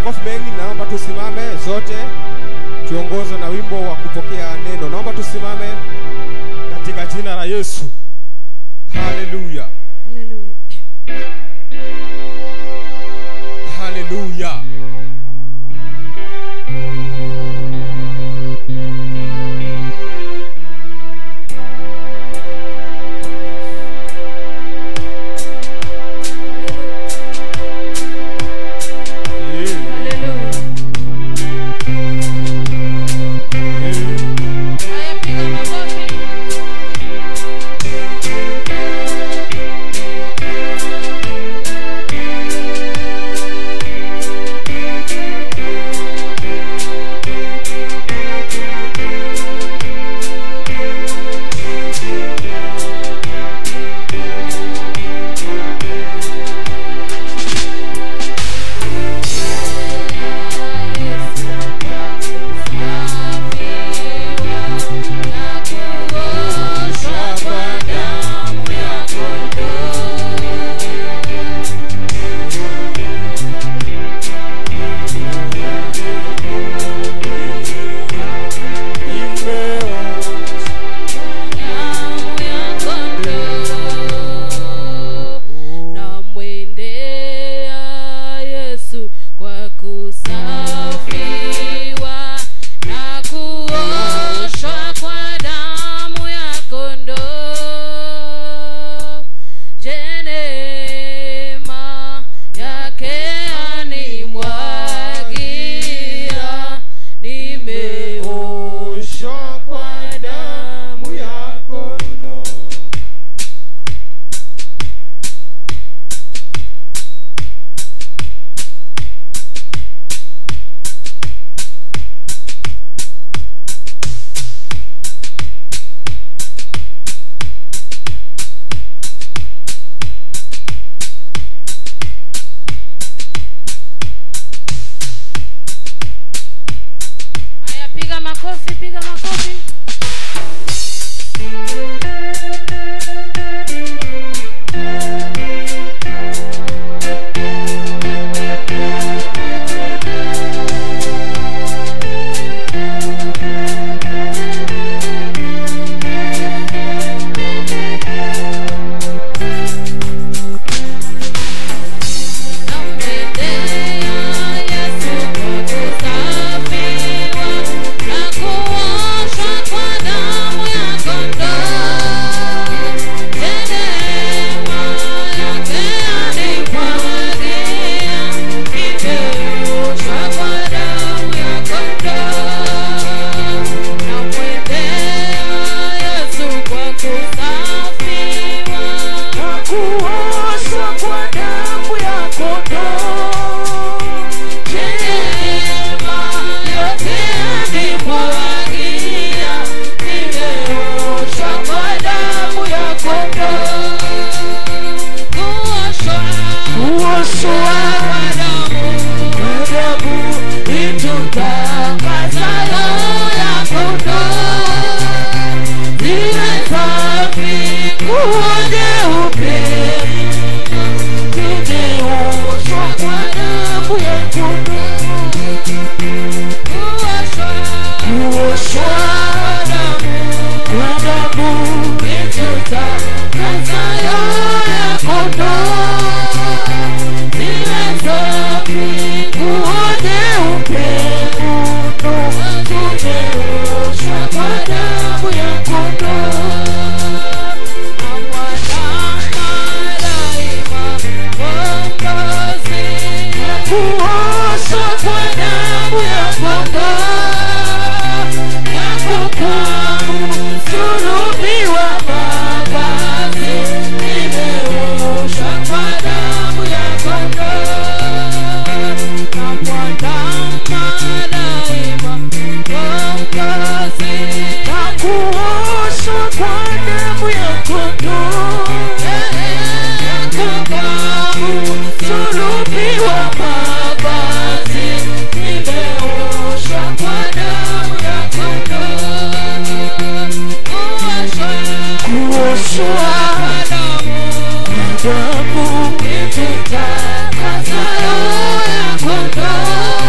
makofi mengi. Naomba tusimame zote tuongozwe na wimbo wa kupokea neno. Naomba tusimame katika jina la Yesu. Haleluya. Haleluya. Haleluya. Damu itutakasa ya kondoo.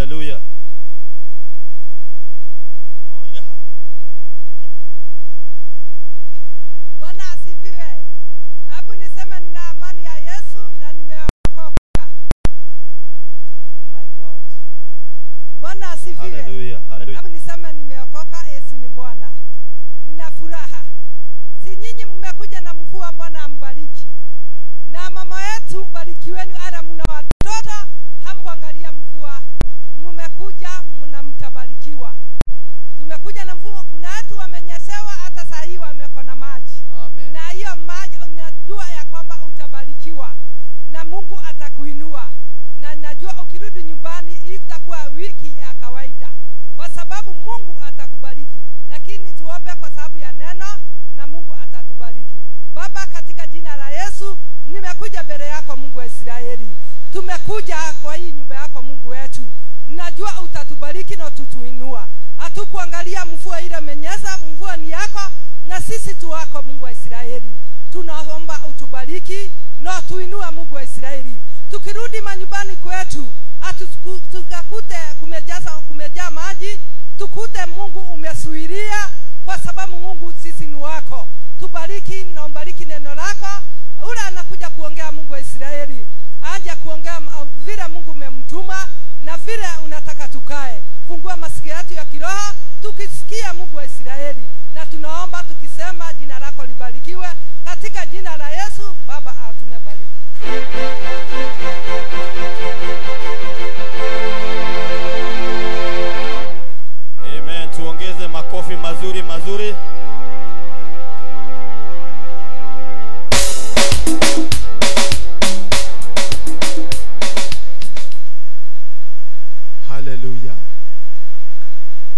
Hallelujah. asifiwe. Hallelujah. Hallelujah. Hebu niseme nimeokoka, Yesu ni Bwana. Nina furaha. Si nyinyi mmekuja na mvua, Bwana ambariki. Na mama yetu mbarikiweni, ara mna watoto hamkuangalia mvua. Mmekuja mnamtabarikiwa. Tumekuja na mvua, kuna watu wamenyeshewa hata saa hii wamekona maji. Amen. Na hiyo maji unajua ya kwamba utabarikiwa na Mungu atakuinua. Na najua ukirudi nyumbani hii itakuwa wiki ya kawaida, kwa sababu Mungu atakubariki. Lakini tuombe kwa sababu ya neno na Mungu atatubariki. Baba, katika jina la Yesu nimekuja mbele yako, Mungu wa Israeli. Tumekuja kwa hii nyumba yako, Mungu wetu. Najua utatubariki na tutuinua. Hatukuangalia mvua ile menyesha, mvua ni yako na sisi tu wako, Mungu wa Israeli. Tunaomba utubariki na tuinue, Mungu wa Israeli. Tukirudi manyumbani kwetu, tukakute kumejaa maji, tukute Mungu umesuiria, kwa sababu Mungu sisi ni wako. Tubariki na umbariki neno lako. Ule anakuja kuongea, Mungu wa Israeli, aje kuongea vile Mungu umemtuma na vile unataka tukae. Fungua masikio yetu ya kiroho tukisikia, Mungu wa Israeli, na tunaomba tukisema jina lako libarikiwe katika jina la Yesu. Baba, tumebariki. Amen. Tuongeze makofi mazuri mazuri. Hallelujah.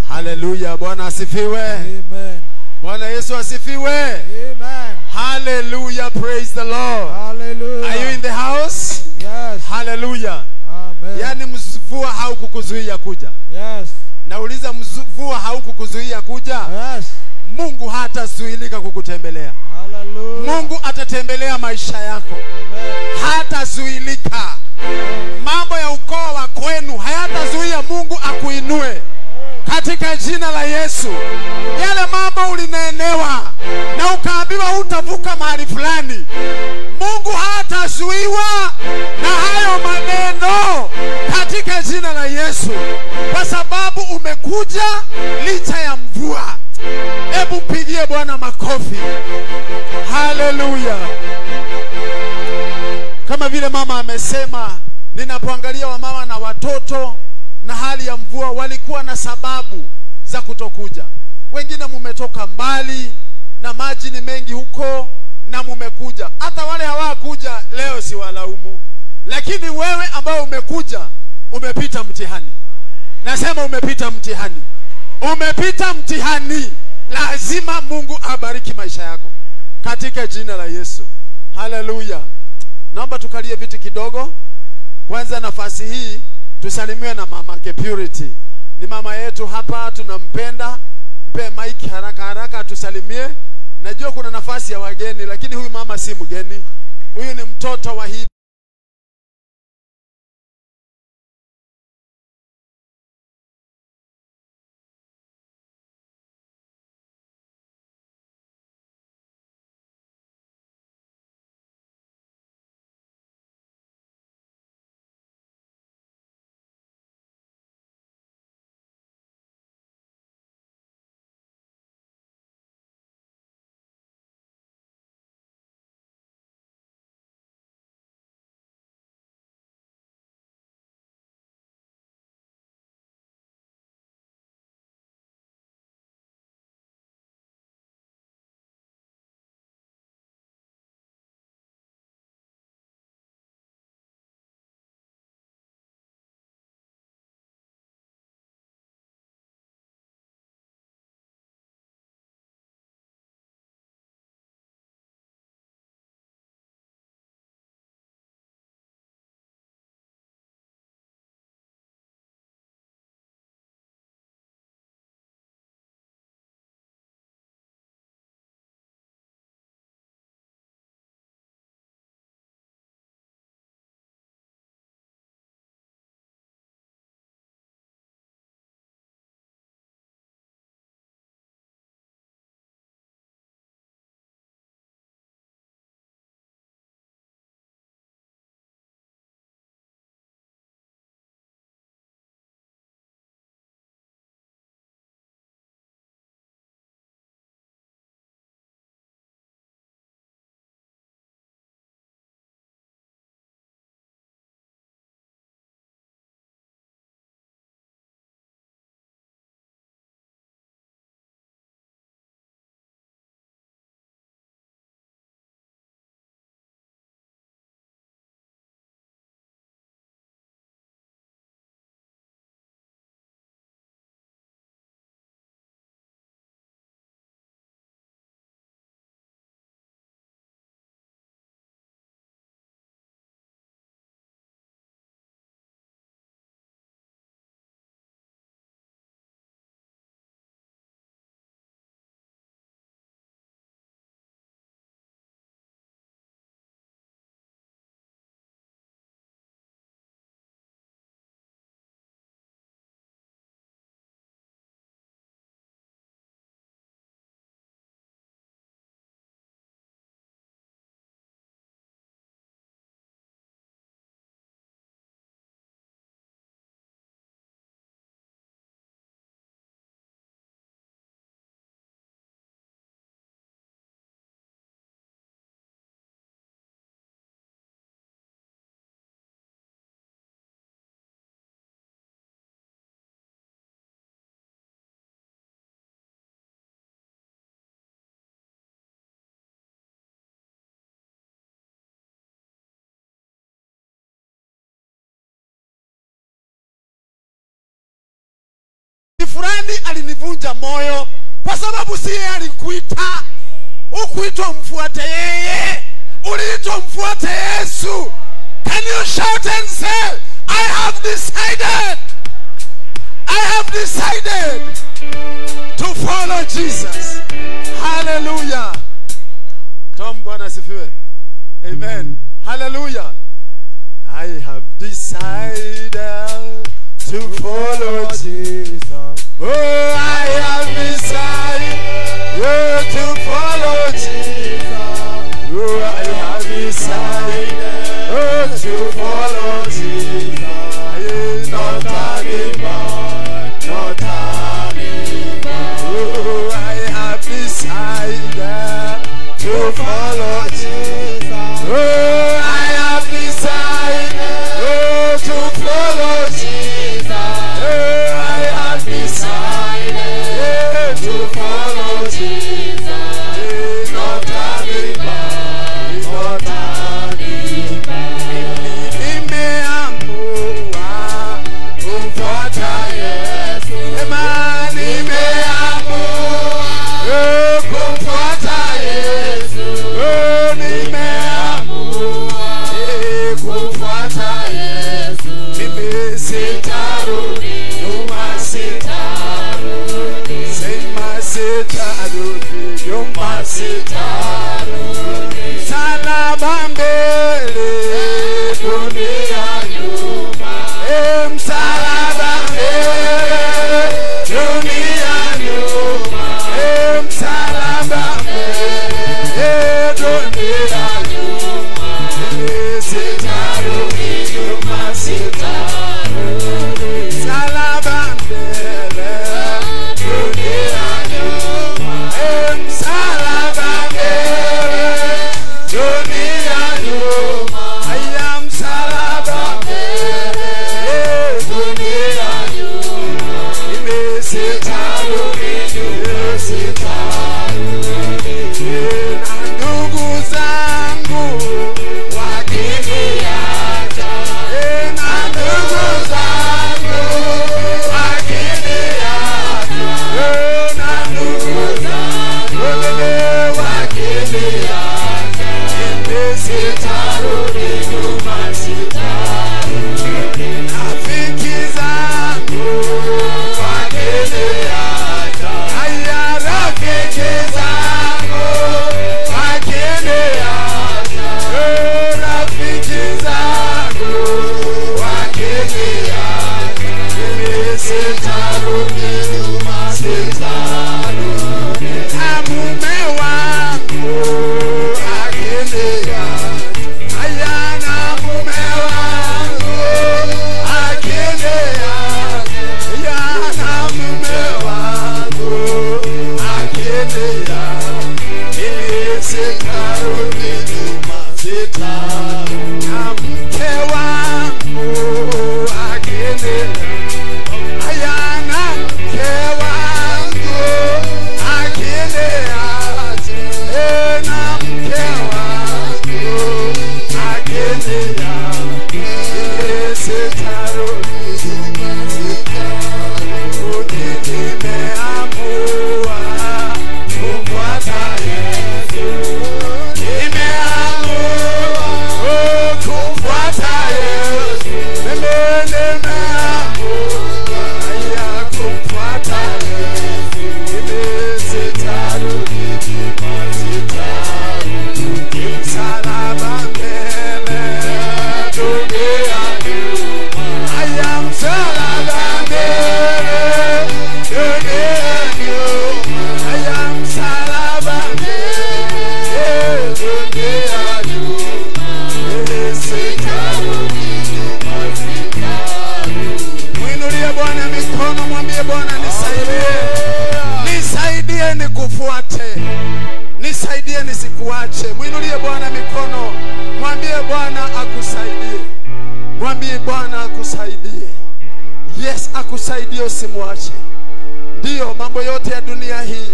Hallelujah. Bwana asifiwe. Amen. Bwana Yesu asifiwe. Amen. Hallelujah. Praise the Lord. Hallelujah. Are you in the house? Yes. Hallelujah. Amen. Yani mvua haukukuzuia kuja. Yes. Nauliza, mvua haukukuzuia kuja? Yes. Mungu hatazuilika kukutembelea. Hallelujah. Mungu atatembelea maisha yako. Amen. Hatazuilika. Mambo ya ukoo wa kwenu hayatazuia Mungu akuinue katika jina la Yesu. Yale mambo ulinenewa na ukaambiwa hutavuka mahali fulani, Mungu hatazuiwa na hayo maneno katika jina la Yesu, kwa sababu umekuja licha ya mvua. Hebu mpigie Bwana makofi. Haleluya. Kama vile mama amesema, ninapoangalia wamama na watoto na hali ya mvua, walikuwa na sababu za kutokuja. Wengine mumetoka mbali na maji ni mengi huko na mumekuja. Hata wale hawakuja leo si walaumu, lakini wewe ambao umekuja umepita mtihani. Nasema umepita mtihani. Umepita mtihani. Lazima Mungu abariki maisha yako katika jina la Yesu. Haleluya. Naomba tukalie viti kidogo. Kwanza nafasi hii tusalimiwe na mama Purity. Ni mama yetu hapa, tunampenda. Mpe mic haraka haraka tusalimie. Najua kuna nafasi ya wageni, lakini huyu mama si mgeni. Huyu ni mtoto wa hii kujivunja moyo, kwa sababu si yeye alikuita. Ukuitwa mfuate yeye, uliitwa mfuate Yesu. Can you shout and say, I have decided to follow Jesus. Hallelujah. Tom Bwana asifiwe. Amen. Hallelujah. I have decided to follow Jesus. Oh, I have decided to follow Jesus. Oh, I have decided to follow Jesus. Not turning back, not turning back. Oh, I have decided to follow Jesus. Oh, I have decided to follow Jesus. Oh, I have decided to follow Jesus. Not turning back, not turning back. Nimeamua kumfuata Yesu. Ema, nimeamua kumfuata Yesu. Oh, nimeamua kumfuata Yesu. Mimi sitarudi nyuma, sitarudi. Sema sitarudi nyuma, sitarudi. Salaba mbele, dunia nyuma. Msalaba mbele, dunia nyuma. Msalaba mbele, dunia nyuma. Sitarudi nyuma, sitarudi. Salaba mbele, dunia nyuma. Msalaba mbele, dunia nyuma. Aya, msalaba mbele, dunia nyuma. Sitarudi nyuma, sitarudi. Na ndugu zangu wakiniacha, na ndugu zangu wakiniacha, na ndugu zangu wakiniacha, mimi sitarudi nyuma, sitarudi. Rafiki zangu wakiniacha, haya rafiki zangu wakiniacha, rafiki zangu wakiniacha, mimi sitarudi nyuma, sitarudi. Na mume wangu akiniacha, haya na mume wangu akiniacha, haya na mume wangu akiniacha, mimi sitarudi nyuma, sitarudi. Na mke wangu akiniacha, haya na mke wangu akiniacha, na mke wangu akiniacha, mimi sitarudi nyuma, sitarudi. Nimeamua kumfuata Yesu. Nimeamua kumfuata Yesu. Nimeamua kumfuata Yesu. Mimi sitarudi nyuma, sitarudi. Msalaba mbele, dunia nyuma. Haya, msalaba mbele, dunia nyuma. Haya, msalaba mbele, dunia nyuma. Mimi sitarudi nyuma, sitarudi. Mwinulie Bwana mikono, mwambie Bwana, nisaidie, nisaidie nikufuate, nisaidie nisikuache. Mwinulie Bwana mikono, mwambie Bwana akusaidie, mwambie Bwana akusaidie. Yes, akusaidie, usimwache. Ndiyo, mambo yote ya dunia hii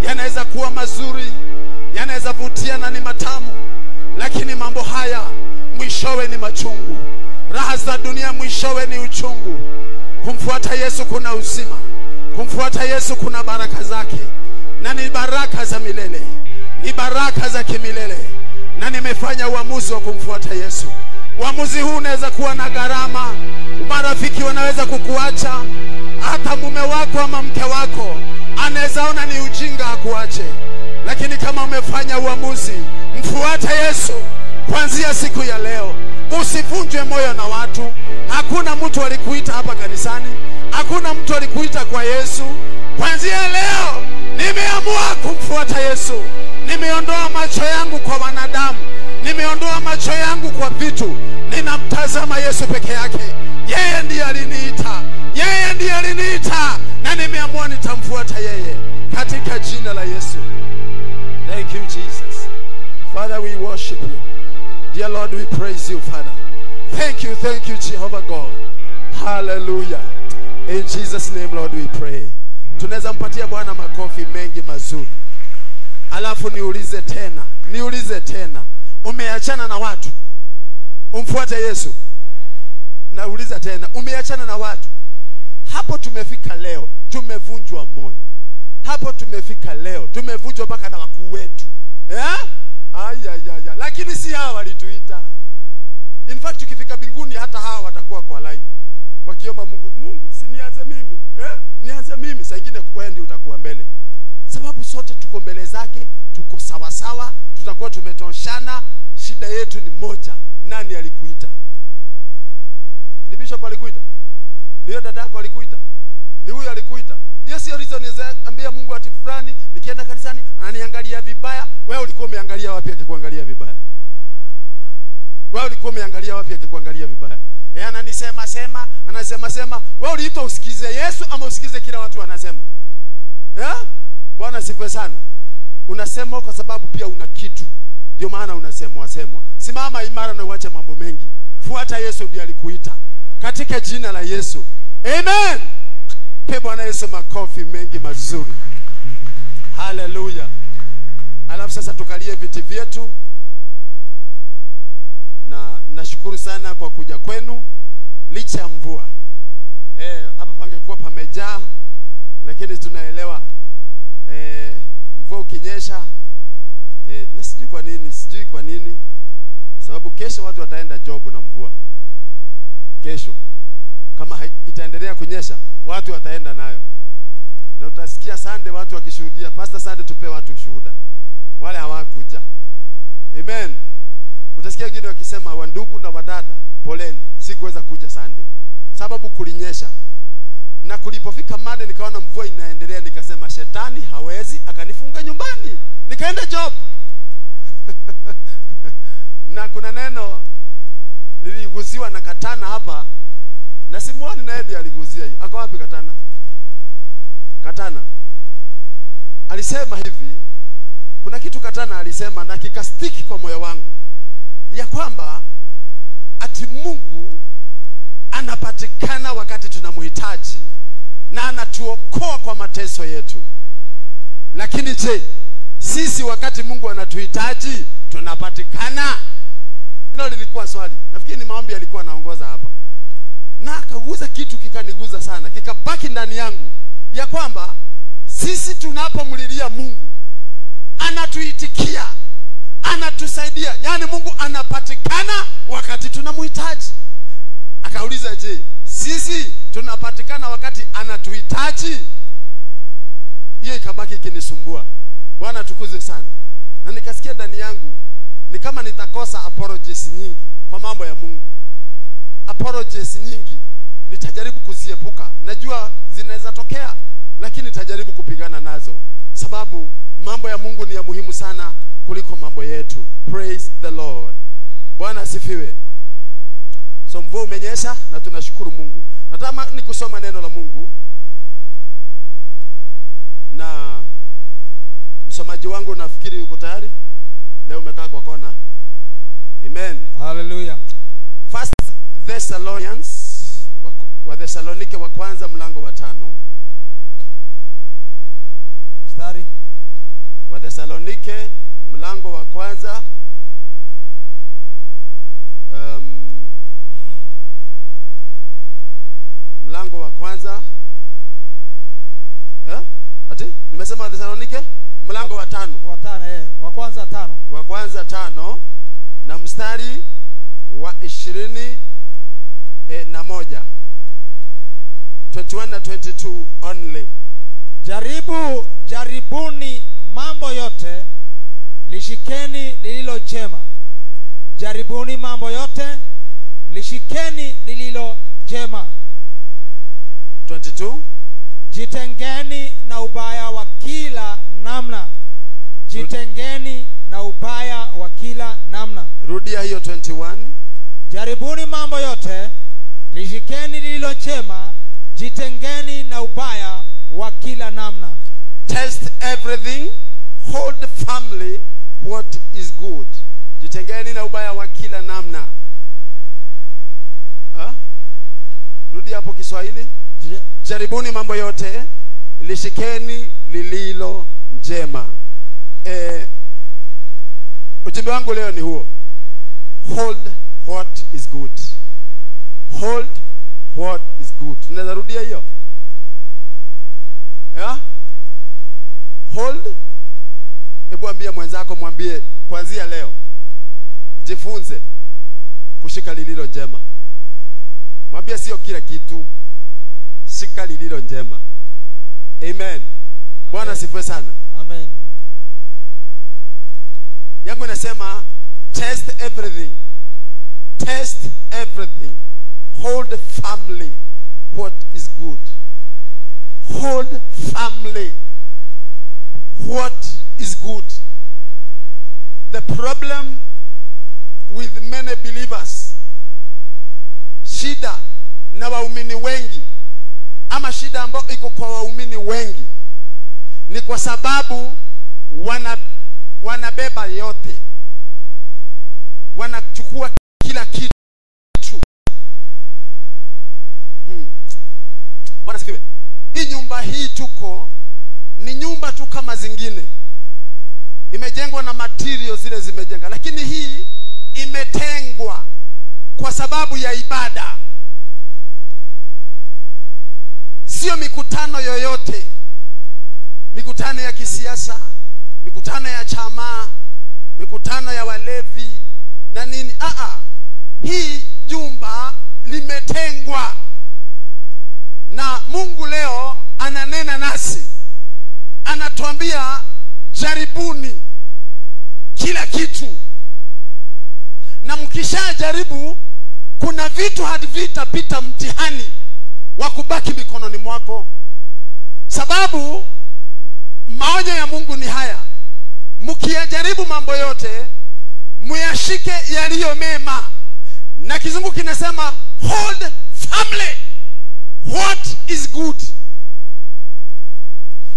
yanaweza kuwa mazuri, yanaweza vutia na ni matamu, lakini mambo haya mwishowe ni machungu. Raha za dunia mwishowe ni uchungu. Kumfuata Yesu kuna uzima. Kumfuata Yesu kuna baraka zake, na ni baraka za milele, ni baraka za kimilele, na nimefanya uamuzi wa kumfuata Yesu. Uamuzi huu unaweza kuwa na gharama. Marafiki wanaweza kukuacha, hata mume wako ama mke wako anaweza ona ni ujinga akuache, lakini kama umefanya uamuzi mfuate Yesu kuanzia siku ya leo, usivunjwe moyo na watu. Hakuna mtu alikuita hapa kanisani, hakuna mtu alikuita kwa Yesu. Kuanzia leo nimeamua kumfuata Yesu. Nimeondoa macho yangu kwa wanadamu, nimeondoa macho yangu kwa vitu, ninamtazama Yesu peke yake. Yeye ndiye aliniita, yeye ndiye aliniita, na nimeamua nitamfuata yeye katika jina la Yesu. Thank you Jesus. Father, we worship you. Dear Lord, we praise you, Father. Thank you Jehovah God. Hallelujah. In Jesus name, Lord, we pray. Tunaweza mpatia Bwana makofi mengi mazuri. Alafu niulize tena. Umeachana na watu umfuate Yesu? Nauliza tena, umeachana na watu? Hapo tumefika leo, tumevunjwa moyo. Hapo tumefika leo, tumevunjwa mpaka na wakuu wetu. Lakini si hawa walituita. In fact tukifika mbinguni hata hawa watakuwa kwa line wakiomba Mungu si nianze mimi, nianze mimi. Saa nyingine wewe ndio utakuwa mbele, sababu sote tuko mbele zake, tuko sawa sawa, tutakuwa tumetoshana. Shida yetu ni moja, nani alikuita? Ni bishop alikuita? Ni yule dadako alikuita? Ni huyu alikuita? Hiyo sio reason niambia Mungu ati fulani nikienda kanisani ananiangalia vibaya. Wewe ulikuwa umeangalia wapi akikuangalia vibaya? Wewe ulikuwa umeangalia wapi akikuangalia vibaya? Ananisema sema. Wewe uliitwa usikize Yesu ama usikize kila watu wanasema? Bwana sifiwe sana. Unasema kwa sababu pia una kitu, ndio maana unasemwa. Simama imara na uache mambo mengi. Fuata Yesu, ndiye alikuita katika jina la Yesu. Amen. Pe Bwana Yesu makofi mengi mazuri. Hallelujah. Alafu sasa tukalie viti vyetu, na nashukuru sana kwa kuja kwenu licha ya mvua. Hapa pangekuwa pamejaa, lakini tunaelewa mvua ukinyesha, na sijui kwa nini, sababu kesho watu wataenda job na mvua. Kesho kama itaendelea kunyesha, watu wataenda nayo, na utasikia Sunday watu wakishuhudia, Pastor Sunday tupe watu shuhuda wale hawakuja. Amen. Utasikia wengine wakisema, wandugu na wadada, poleni, sikuweza kuja Sunday sababu kulinyesha. Na kulipofika Monday nikaona mvua inaendelea, nikasema shetani hawezi akanifunga nyumbani, nikaenda job. Na kuna neno liliguziwa na Katana hapa, na simuoni na Edi aliguzia hii. Ako wapi Katana? Katana alisema hivi, kuna kitu Katana alisema na kikastiki kwa moyo wangu, ya kwamba ati Mungu anapatikana wakati tunamhitaji na anatuokoa kwa mateso yetu. Lakini je, sisi wakati Mungu anatuhitaji tunapatikana? Hilo lilikuwa swali. Nafikiri ni maombi alikuwa anaongoza hapa, na akaguza kitu kikaniguza sana, kikabaki ndani yangu, ya kwamba sisi tunapomlilia Mungu anatuitikia, anatusaidia. Yani Mungu anapatikana wakati tunamhitaji. Akauliza, je, sisi tunapatikana wakati anatuhitaji? Hiyo ikabaki kinisumbua. Bwana tukuzwe sana. Na nikasikia ndani yangu ni kama nitakosa apologies nyingi kwa mambo ya Mungu. Apologies nyingi nitajaribu kuziepuka. Najua zinaweza tokea, lakini nitajaribu kupigana nazo, sababu mambo ya Mungu ni ya muhimu sana kuliko mambo yetu. Praise the Lord. Bwana asifiwe. So mvua umenyesha na tunashukuru Mungu. Nataka ni kusoma neno la Mungu, na msomaji wangu nafikiri uko tayari. Leo umekaa kwa kona. Amen. Hallelujah. First Thessalonians wa Thessalonike wa kwanza mlango wa 5. Mstari wa Thessalonike mlango wa kwanza mlango wa kwanza Ati nimesema Wathesalonike mlango wa 5. Wa 5 wa kwanza 5. Wa kwanza 5 na mstari wa 20 na moja. 21 na 22 only. Jaribuni mambo yote, lishikeni lililo jema. Jaribuni mambo yote, lishikeni lililo jema. 22. Jitengeni na ubaya wa kila namna. Jitengeni na ubaya wa kila namna. Rudia hiyo 21. Jaribuni mambo yote, lishikeni lililo jema. Jitengeni na ubaya wa kila namna. Test everything, hold firmly what is good. Jitengeni na ubaya wa kila namna. Rudi hapo Kiswahili. Jaribuni mambo yote, lishikeni lililo njema. Ujumbe wangu leo ni huo. Hold what is good. Hold what is good. Tunaweza rudia hiyo? Hold. Hebu ambia mwenzako, mwambie kuanzia leo jifunze kushika lililo njema. Mwambie sio kila kitu, shika lililo njema. Amen. Bwana sifiwe sana. Amen. Yangu inasema test everything. Test everything. Hold firmly what is good. Hold firmly what is good. The problem with many believers, shida na waumini wengi, ama shida ambayo iko kwa waumini wengi, ni kwa sababu wanabeba yote, wanachukua kila kitu. Bwana sifiwe. Hii nyumba hii tuko ni nyumba tu kama zingine, imejengwa na material zile zimejenga, lakini hii imetengwa kwa sababu ya ibada. Sio mikutano yoyote, mikutano ya kisiasa, mikutano ya chama, mikutano ya walevi na nini. Hii jumba limetengwa, na Mungu leo ananena nasi, anatuambia jaribuni kila kitu, na mkisha jaribu kuna vitu havitapita mtihani wa kubaki mikononi mwako. Sababu maonyo ya Mungu ni haya: mkijaribu mambo yote, muyashike yaliyo mema. Na kizungu kinasema hold firmly what is good.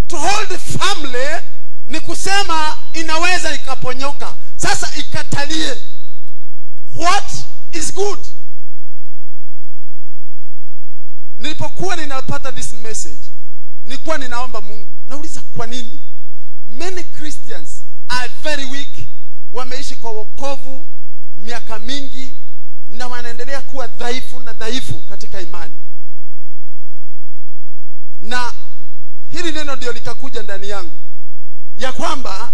To hold firmly ni kusema inaweza ikaponyoka. Sasa ikatalie what is good. Nilipokuwa ninapata this message, nilikuwa ninaomba Mungu, nauliza kwa nini many Christians are very weak, wameishi kwa wokovu miaka mingi na wanaendelea kuwa dhaifu katika imani. Na hili neno ndio likakuja ndani yangu ya kwamba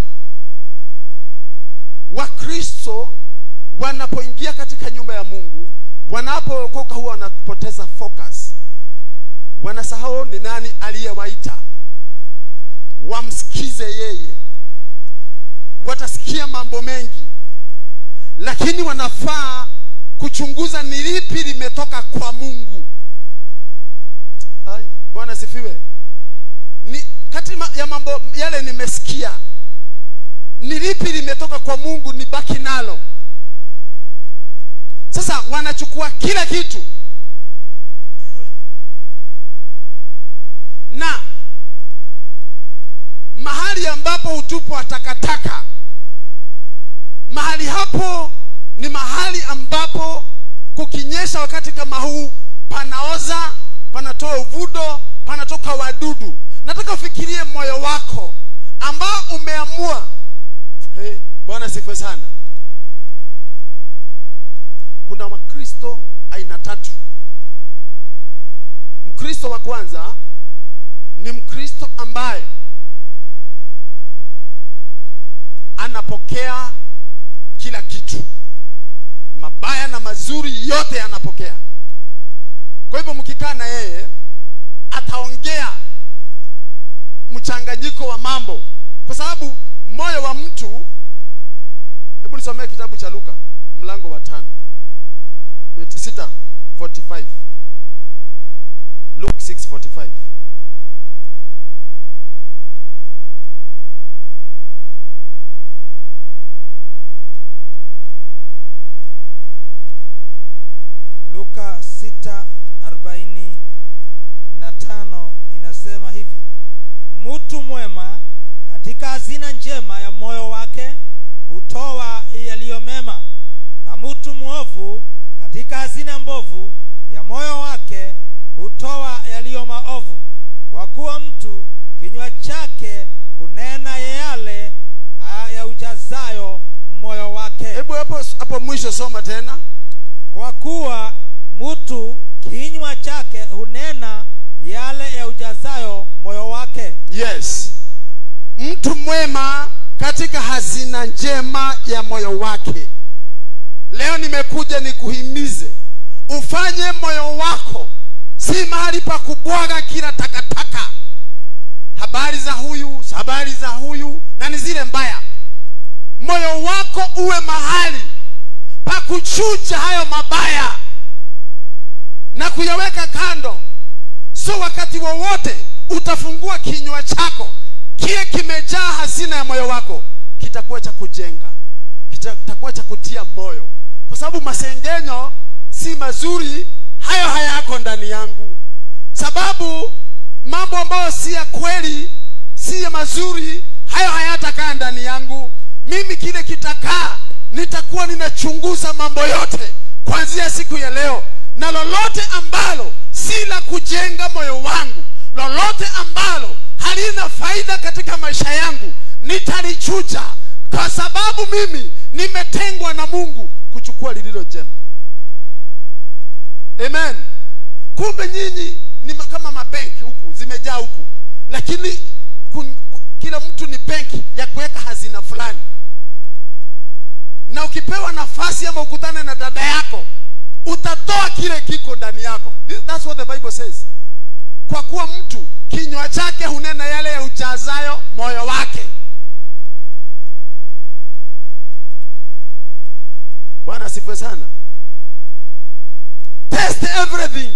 Wakristo wanapoingia katika nyumba ya Mungu, wanapookoka huwa wanapoteza focus. Wanasahau ni nani aliyewaita. Wamsikize yeye. Watasikia mambo mengi, lakini wanafaa kuchunguza ni lipi limetoka kwa Mungu. Bwana sifiwe. Ni kati ya mambo yale nimesikia, ni lipi limetoka kwa Mungu nibaki nalo. Sasa wanachukua kila kitu, na mahali ambapo utupwa takataka, mahali hapo ni mahali ambapo kukinyesha wakati kama huu panaoza, panatoa uvudo, panatoka wadudu. Nataka ufikirie moyo wako ambao umeamua. Bwana sifiwe sana. Kuna Wakristo aina tatu. Mkristo wa kwanza ni Mkristo ambaye anapokea kila kitu, mabaya na mazuri yote anapokea. Kwa hivyo mkikaa na yeye ataongea mchanganyiko wa mambo, kwa sababu moyo wa mtu. Hebu nisomee kitabu cha Luka mlango wa 6:45. Luke 6:45. Luka 6:45 inasema hivi: mtu mwema katika hazina njema ya moyo wake hutoa yaliyo mema, na mtu mwovu katika hazina mbovu ya moyo wake hutoa yaliyo maovu. Kwa kuwa mtu kinywa chake hunena yale ya ujazayo moyo wake. Hebu hapo mwisho soma tena. Kwa kuwa mtu kinywa chake hunena yale ya ujazayo moyo wake. Yes. Mtu mwema katika hazina njema ya moyo wake. Leo nimekuja nikuhimize ufanye moyo wako si mahali pa kubwaga kila takataka, habari za huyu na ni zile mbaya. Moyo wako uwe mahali pa kuchuja hayo mabaya na kuyaweka kando. So wakati wowote utafungua kinywa chako, kile kimejaa hazina ya moyo wako kitakuwa cha kujenga, kitakuwa cha kutia moyo, kwa sababu masengenyo si mazuri, hayo hayako ndani yangu. Sababu mambo ambayo si ya kweli, si ya mazuri, hayo hayatakaa ndani yangu. Mimi kile kitakaa, nitakuwa ninachunguza mambo yote kuanzia siku ya leo, na lolote ambalo si la kujenga moyo wangu, lolote ambalo halina faida katika maisha yangu, nitalichuja, kwa sababu mimi nimetengwa na Mungu kuchukua lililo jema. Amen. Kumbe nyinyi ni kama mabenki huku, zimejaa huku, lakini kila mtu ni benki ya kuweka hazina fulani. Na ukipewa nafasi ama ukutane na dada yako, utatoa kile kiko ndani yako. That's what the Bible says. Kwa kuwa mtu kinywa chake hunena yale ya ujazayo moyo wake. Bwana asifiwe sana. Test everything.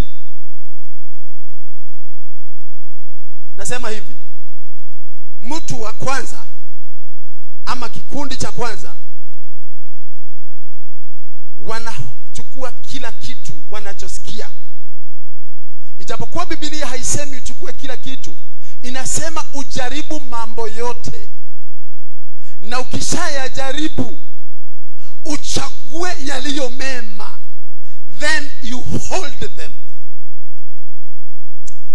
Nasema hivi, mtu wa kwanza ama kikundi cha kwanza wanachukua kila kitu wanachosikia. Ijapokuwa Biblia haisemi uchukue kila kitu, inasema ujaribu mambo yote, na ukishayajaribu uchague yaliyo mema, then you hold them.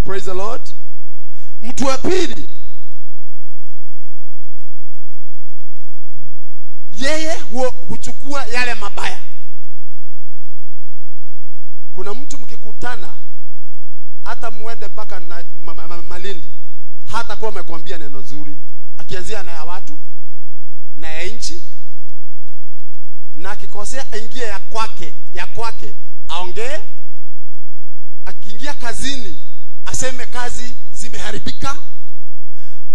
Praise the Lord. Mtu wa pili, yeye huchukua yale mabaya. Kuna mtu mkikutana, hata muende mpaka Malindi, hata kuwa amekwambia neno zuri, akianzia na ya watu na ya nchi, na akikosea aingie ya kwake aongee. Akiingia kazini aseme kazi zimeharibika.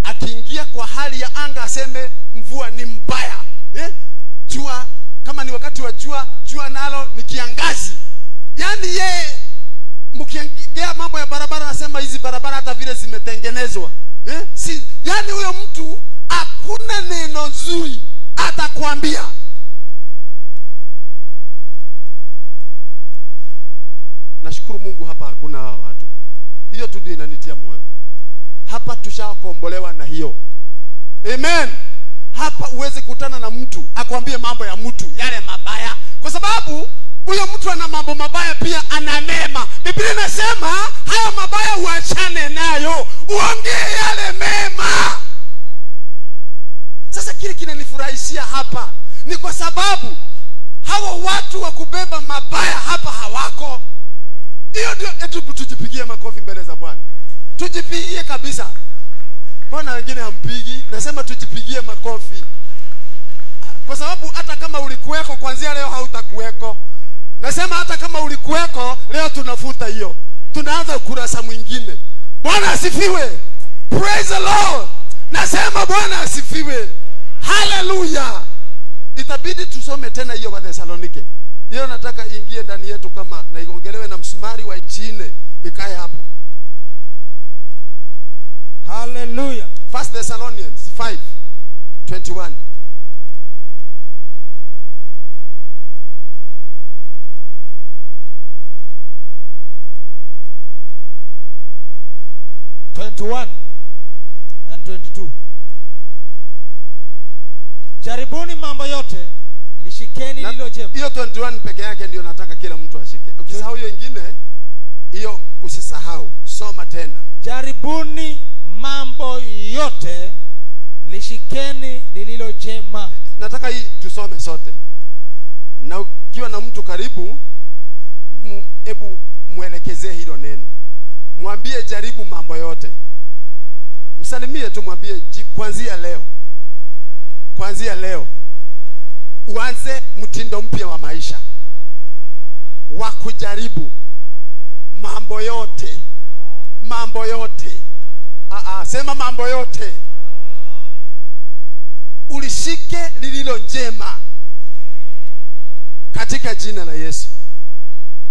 Akiingia kwa hali ya anga aseme mvua ni mbaya. Jua kama ni wakati wa jua nalo ni kiangazi. Yani yeye mkiongea mambo ya barabara anasema hizi barabara hata vile zimetengenezwa. Yani huyo mtu hakuna neno nzuri atakwambia. Nashukuru Mungu hapa hakuna hawa watu. Hiyo tu ndio inanitia moyo. Hapa tushakombolewa na hiyo. Amen. Hapa uweze kutana na mtu akwambie mambo ya mtu yale mabaya, kwa sababu huyo mtu ana mambo mabaya pia ana mema. Biblia inasema haya mabaya uachane nayo, uongee yale mema. Sasa kile kinanifurahishia hapa ni kwa sababu hawa watu wa kubeba mabaya hapa hawako. Hiyo ndio tujipigie makofi mbele za Bwana. Jipigie kabisa. Mbona wengine hampigi? Nasema tujipigie makofi. Kwa sababu hata kama ulikuweko kuanzia leo hautakuweko. Nasema hata kama ulikuweko leo tunafuta hiyo. Tunaanza ukurasa mwingine. Bwana asifiwe. Praise the Lord. Nasema Bwana asifiwe. Hallelujah. Itabidi tusome tena hiyo wa Thessalonike. Hiyo nataka iingie ndani yetu kama na iongelewe na msumari wa inchine ikae hapo. Hallelujah. 1 Thessalonians 5:21. and 22. Jaribuni mambo yote, lishikeni lilo jema. Hiyo 21 peke yake ndio nataka kila mtu ashike. Ukisahau hiyo nyingine, hiyo usisahau. Soma tena. Jaribuni mambo yote, lishikeni lililo jema. Nataka hii tusome sote. Na ukiwa na mtu karibu, hebu muelekezee hilo neno. Mwambie jaribu mambo yote. Msalimie tu, mwambie kuanzia leo. Kuanzia leo uanze mtindo mpya wa maisha wa kujaribu mambo yote. Mambo yote. Sema mambo yote. Ulishike lililo njema katika jina la Yesu.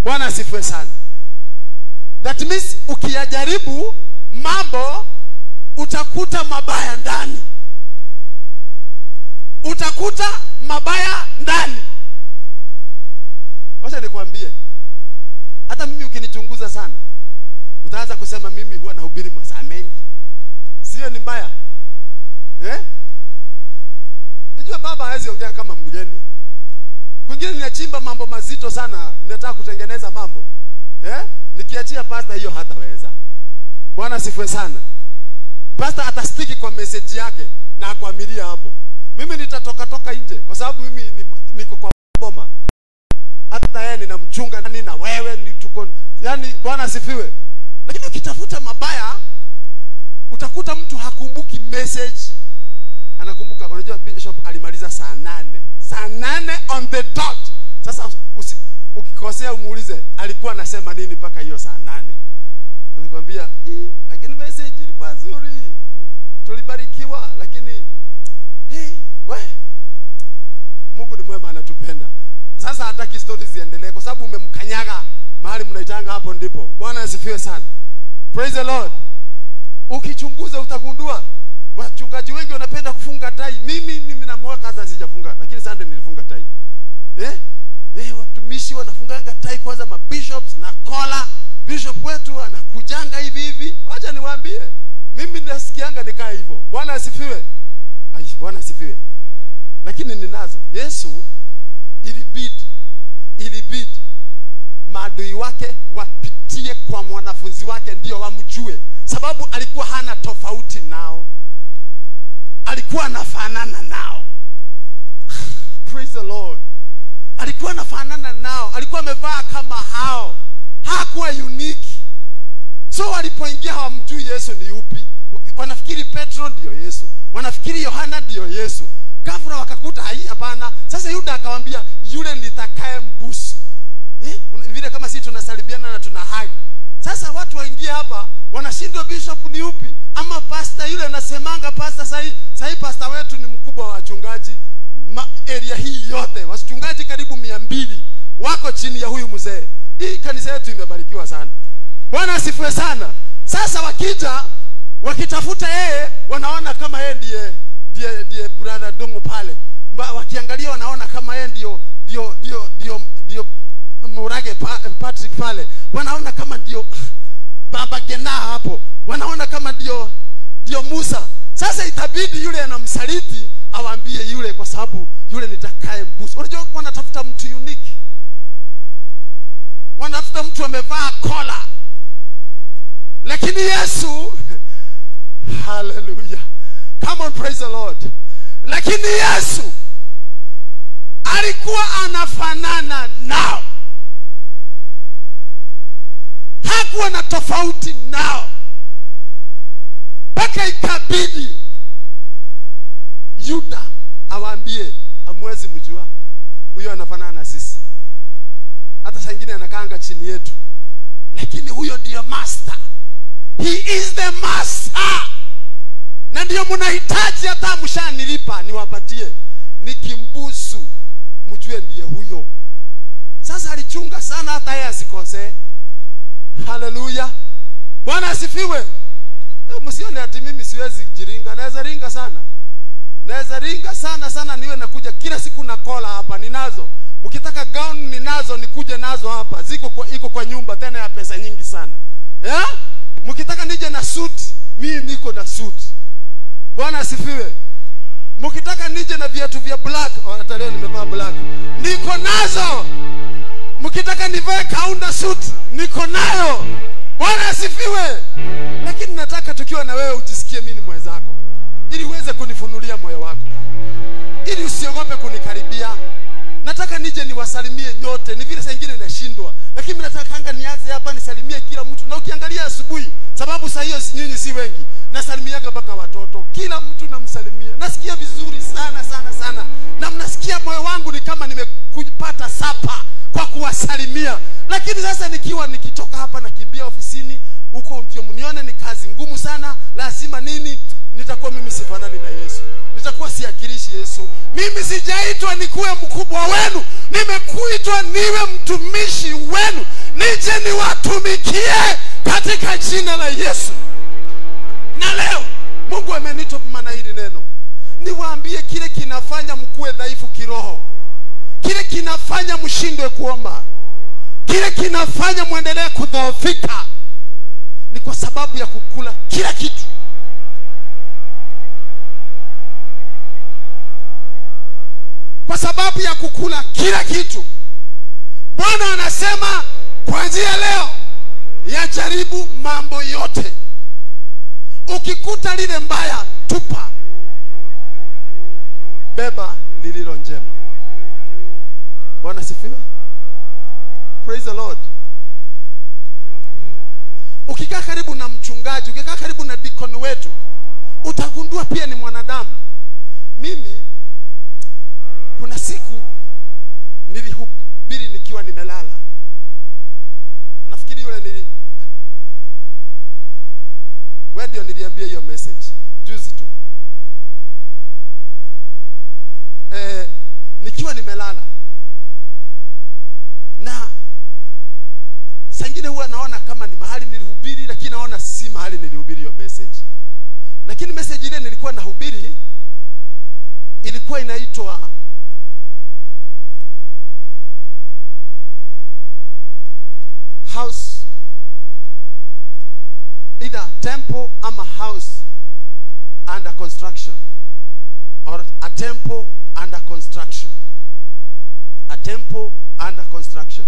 Bwana asifiwe sana. That means ukiyajaribu mambo utakuta mabaya ndani. Utakuta mabaya ndani. Wacha nikwambie, hata mimi ukinichunguza sana utaanza kusema mimi huwa nahubiri masaa mengi. Sio ni mbaya? Unajua baba hawezi ongea kama mgeni. Kwingine ninachimba mambo mazito sana, ninataka kutengeneza mambo. Nikiachia pastor hiyo hataweza. Bwana asifiwe sana. Pastor atastiki kwa message yake na akuamilia hapo. Mimi nitatoka nje kwa sababu mimi niko kwa boma. Hata yeye ninamchunga nani na wewe ni tuko, yani Bwana asifiwe. Lakini ukitafuta mabaya utakuta mtu hakumbuki message. Anakumbuka, unajua bishop alimaliza saa 8. Saa 8 on the dot. Sasa ukikosea umuulize alikuwa anasema nini mpaka hiyo saa 8. Anakuambia, lakini message ilikuwa nzuri. Tulibarikiwa, lakini Mungu ni mwema, anatupenda. Sasa hataki stories ziendelee kwa sababu umemkanyaga mahali mnaitanga, hapo ndipo. Bwana asifiwe sana. Praise the Lord. Ukichunguza utagundua wachungaji wengi wanapenda kufunga tai. Mimi na mwaka sasa sijafunga, lakini Sunday nilifunga tai. Watumishi wanafunga tai kwanza, mabishops na kola. Bishop wetu anakujanga hivi. Wacha niwaambie, mimi nasikianga nikaa hivyo. Bwana asifiwe. Bwana asifiwe. Lakini ninazo. Yesu ilibidi maadui wake wapitie kwa mwanafunzi wake ndio wamjue, sababu alikuwa hana tofauti nao. Alikuwa anafanana nao. Praise the Lord. Alikuwa anafanana nao, alikuwa amevaa kama hao. Hakuwa unique. So walipoingia hawamjui Yesu ni upi. Wanafikiri Petro ndio Yesu, wanafikiri Yohana ndio Yesu. Ghafla wakakuta hapana. Sasa Yuda akamwambia, yule nitakaye mbusu. Vile kama sisi tunasalibiana na tunahagi. Sasa watu waingie hapa wanashindwa bishop ni upi ama pastor yule anasemanga pastor sahi pastor wetu ni mkubwa wa wachungaji area hii yote. Wachungaji karibu 200 wako chini ya huyu mzee. Hii kanisa yetu imebarikiwa sana. Bwana asifiwe sana. Sasa wakija wakitafuta yeye wanaona kama yeye ndiye brother Dungu pale. Wakiangalia wanaona kama yeye ndio Murage Patrick pale. Wanaona kama ndio Baba Gena hapo. Wanaona kama ndio Musa. Sasa itabidi yule anamsaliti awaambie yule, kwa sababu yule nitakaye mbusu. Unajua wanatafuta mtu unique. Wanatafuta mtu amevaa kola. Lakini Yesu hallelujah. Come on, praise the Lord. Lakini Yesu alikuwa anafanana nao. Hakuwa na tofauti nao. mpaka ikabidi Yuda awaambie, amwezi mjua huyo anafanana na sisi, hata saa nyingine anakaanga chini yetu, lakini huyo ndiyo master. He is the master. Na ndiyo mnahitaji, hata mshanilipa niwapatie, nikimbusu mjue ndiye huyo. Sasa alichunga sana hata yeye asikose. Haleluya, Bwana asifiwe. Msione ati mimi siwezi jiringa, naweza ringa sana. Naweza ringa sana sana, niwe nakuja kila siku na kola hapa ninazo. Mkitaka gown ninazo, nikuje nazo hapa. Iko kwa nyumba tena ya pesa nyingi sana. Yeah? Mkitaka nije na suit, mimi niko na suit. Bwana asifiwe. Mkitaka nije na viatu vya black, hata leo nimevaa black, niko nazo. Mkitaka nivae kaunda suit, niko nayo. Bwana asifiwe. Lakini nataka tukiwa na wewe ujisikie mimi ni mwenzako, ili uweze kunifunulia moyo wako, ili usiogope kunikaribia. Nataka nije niwasalimie nyote. Ni vile saa nyingine nashindwa, lakini nataka anga nianze hapa nisalimie kila mtu. Na ukiangalia asubuhi, sababu saa hiyo nyinyi si wengi, nasalimiaga mpaka watoto, kila mtu namsalimia. Nasikia vizuri sana sana sana, na mnasikia moyo wangu ni kama nimekupata sapa kwa kuwasalimia. Lakini sasa nikitoka hapa nakimbia ofisini huko, ndio mnione ni kazi ngumu sana, lazima nini, nitakuwa mimi sifanani na Yesu, nitakuwa siakilishi Yesu. Mimi sijaitwa nikuwe mkubwa wenu, nimekuitwa niwe mtumishi wenu, nije niwatumikie katika jina la Yesu. Na leo Mungu amenipa maana hili neno, niwaambie kile kinafanya mkuwe dhaifu kiroho, kile kinafanya mshindwe kuomba, kile kinafanya muendelee kudhoofika, ni kwa sababu ya kukula kila kitu. Kwa sababu ya kukula kila kitu. Bwana anasema kuanzia leo yajaribu mambo yote. Ukikuta lile mbaya, tupa, beba lililo njema. Bwana sifiwe. Praise the Lord. Ukikaa karibu na mchungaji, ukikaa karibu na deacon wetu, utagundua pia ni mwanadamu. Mimi kuna siku nilihubiri nikiwa nimelala. Nafikiri yule wewe ndio niliambia hiyo message juzi tu. Nikiwa nimelala. Na saa nyingine huwa naona kama ni mahali nilihubiri, lakini naona si mahali nilihubiri hiyo message. Lakini message ile nilikuwa nahubiri ilikuwa inaitwa house, either temple ama house under construction, or a temple under construction, a temple under construction,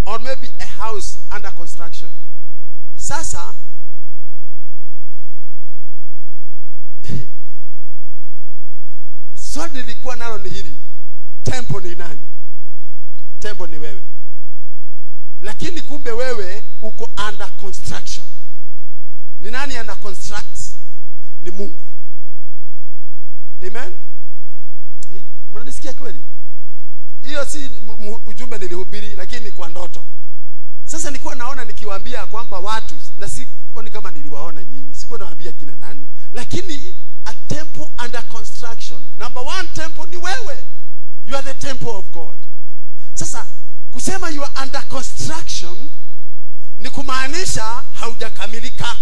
or maybe a house under construction. Sasa swali nilikuwa nalo ni hili: temple ni nani? Temple ni wewe. Lakini kumbe wewe uko under construction. Ni nani ana construct? Ni Mungu. Amen. Mnanisikia kweli? Hiyo si ujumbe nilihubiri, lakini kwa ndoto. Sasa nilikuwa naona nikiwaambia kwamba watu, na sikuoni kama niliwaona nyinyi, sikuwa nawaambia kina nani, lakini a temple under construction. Number one temple ni wewe. You are the temple of God. Sasa kusema you are under construction ni kumaanisha haujakamilika,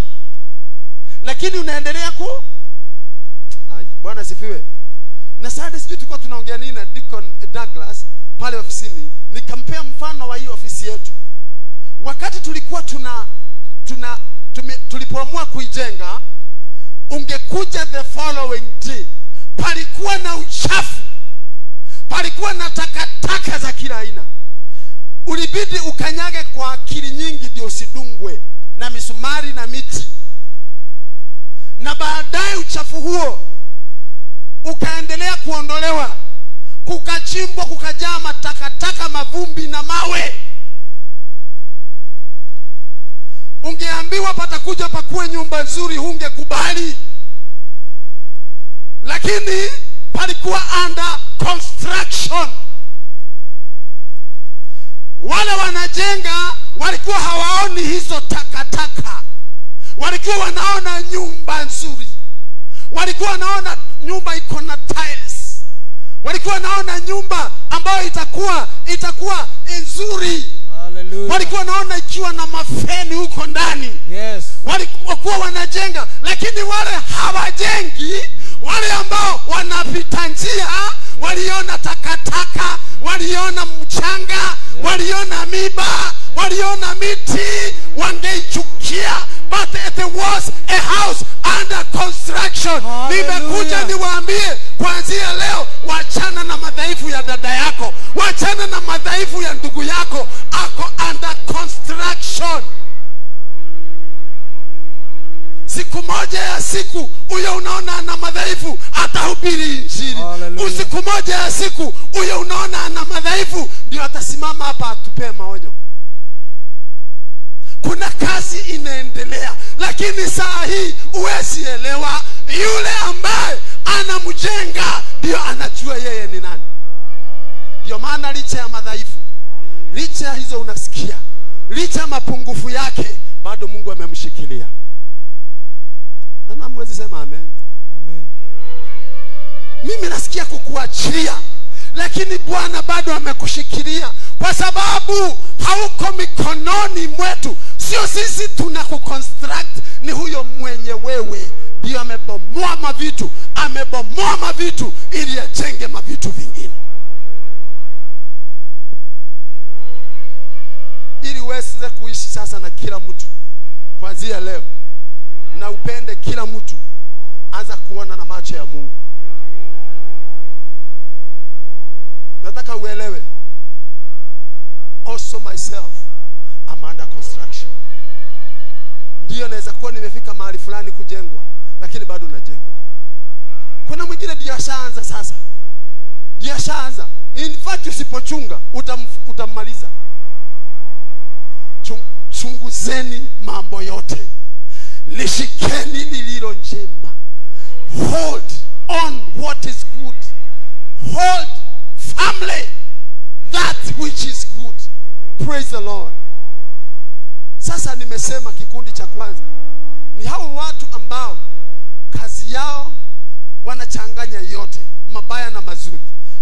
lakini unaendelea Bwana sifiwe. Na sasa sisi tulikuwa tunaongea nini na Deacon Douglas pale ofisini, nikampea mfano wa hii ofisi yetu. Wakati tulikuwa tulipoamua kuijenga, ungekuja the following day, palikuwa na uchafu, palikuwa na takataka za kila aina. Ulibidi ukanyage kwa akili nyingi ndio usidungwe na misumari na miti. Na baadaye uchafu huo ukaendelea kuondolewa, kukachimbwa, kukajaa matakataka, mavumbi na mawe. Ungeambiwa patakuja pakuwe nyumba nzuri, hungekubali. lakini palikuwa under construction. Wale wanajenga walikuwa hawaoni hizo takataka, walikuwa wanaona nyumba nzuri, walikuwa wanaona nyumba iko na tiles, walikuwa wanaona nyumba ambayo itakuwa nzuri. Hallelujah. Walikuwa wanaona ikiwa na mafeni huko ndani. Yes. Walikuwa wanajenga, lakini wale hawajengi, wale ambao wanapita njia waliona takataka, waliona mchanga, waliona miba, waliona miti, wangeichukia. But there was a house under construction. Nimekuja niwaambie kuanzia leo, wachana na madhaifu ya dada yako, wachana na madhaifu ya ndugu yako, ako under construction. Siku moja ya siku huyo unaona ana madhaifu atahubiri injili. Usiku moja ya siku huyo unaona ana madhaifu ndio atasimama hapa atupee maonyo. Kuna kazi inaendelea, lakini saa hii huwezi elewa. Yule ambaye anamjenga ndio anajua yeye ni nani. Ndio maana licha ya madhaifu, licha ya hizo unasikia, licha ya mapungufu yake, bado Mungu amemshikilia. Na mwezi sema amen. Amen. Mimi nasikia kukuachilia, lakini Bwana bado amekushikilia, kwa sababu hauko mikononi mwetu. Sio sisi tunakuconstruct, ni huyo mwenye wewe ndio amebomoa mavitu ili ajenge mavitu vingine, ili uweze kuishi sasa na kila mtu kuanzia leo, na upende kila mtu. Anza kuona na macho ya Mungu. Nataka uelewe, also myself I'm under construction. Ndio naweza kuwa nimefika mahali fulani kujengwa, lakini bado najengwa. Kuna mwingine ndio ashaanza sasa, ndio ashaanza. In fact usipochunga utammaliza. Chunguzeni mambo yote, lishikeni lililo njema. Hold on what is good. Hold firmly that which is good. Praise the Lord. Sasa nimesema kikundi cha kwanza ni hao watu ambao kazi yao wanachanganya yote, mabaya na mazuri.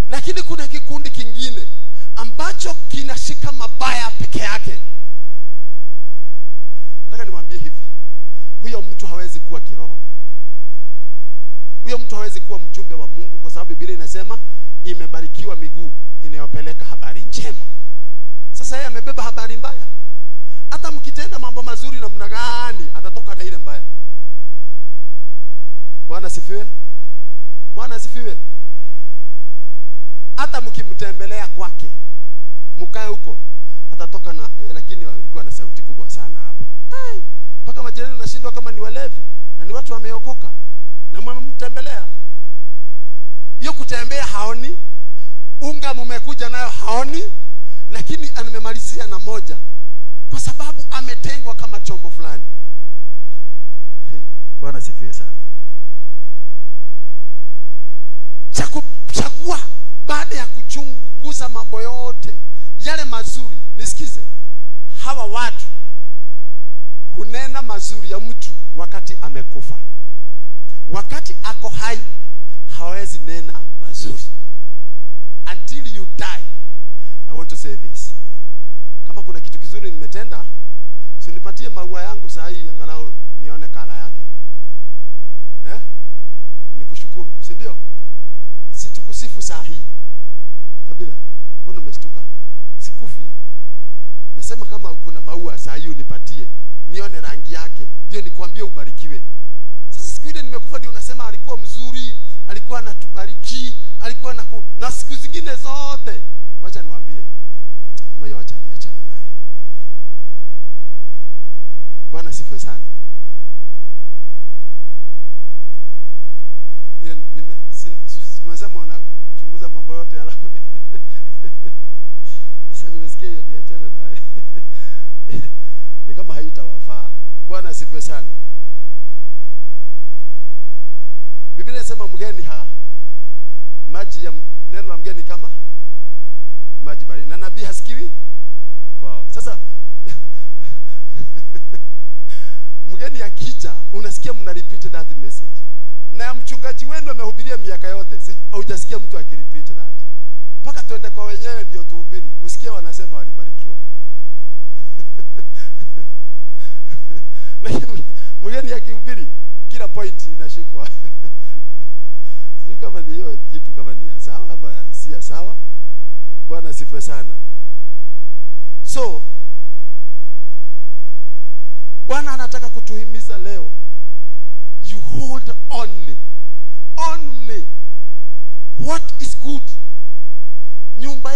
Lakini kuna kikundi kingine ambacho kinashika mabaya peke yake. Nataka niwaambie hivi, huyo mtu hawezi kuwa kiroho. Huyo mtu hawezi kuwa mjumbe wa Mungu, kwa sababu Biblia inasema imebarikiwa miguu inayopeleka habari njema. Sasa yeye amebeba habari mbaya. Hata mkitenda mambo mazuri namna gani, atatoka na ile mbaya. Bwana asifiwe. Bwana asifiwe. Hata mkimtembelea kwake, mkae huko, atatoka na lakini walikuwa na sauti kubwa sana hapa. Mpaka majirani nashindwa kama ni walevi na ni watu wameokoka, na mmemtembelea. Hiyo kutembea haoni, unga mmekuja nayo haoni, lakini amemalizia na moja, kwa sababu ametengwa kama chombo fulani. Bwana sifiwe sana. Chagua baada ya kuchunguza mambo yote yale mazuri. Nisikize, hawa watu hunena mazuri ya mtu wakati amekufa. Wakati ako hai hawezi nena mazuri. Until you die. I want to say this. Kama kuna kitu kizuri nimetenda, sinipatie maua yangu saa hii angalau nione kala yake. Nikushukuru, si ndio? Situkusifu saa hii. Tabila, mbona umeshtuka? Sikufi. Nimesema kama kuna maua saa hii unipatie, nione rangi yake, ndio nikwambie ubarikiwe. Sasa siku ile nimekufa ndio unasema alikuwa mzuri, alikuwa anatubariki, alikuwa na siku zingine zote. Wacha niwaambie, mmoja wacha niachane naye. Bwana sifiwe sana. Nimesema unachunguza mambo yote alafu sasa nimesikia hiyo niachane naye. Ni kama haitawafaa. Bwana asifiwe sana. Biblia inasema mgeni maji ya neno la mgeni kama maji baridi, na nabii hasikiwi kwao. Sasa mgeni akija unasikia mna repeat that message, na mchungaji wenu amehubiria miaka yote, hujasikia mtu akirepeat that. Paka tuende kwa wenyewe ndio tuhubiri usikie wanasema walibarikiwa. Lakini mgeni akihubiri kila point inashikwa. Sio kama ni hiyo kitu kama ni sawa ama si sawa. Bwana sifiwe sana. So Bwana anataka kutuhimiza leo, you hold only what is good. Nyumba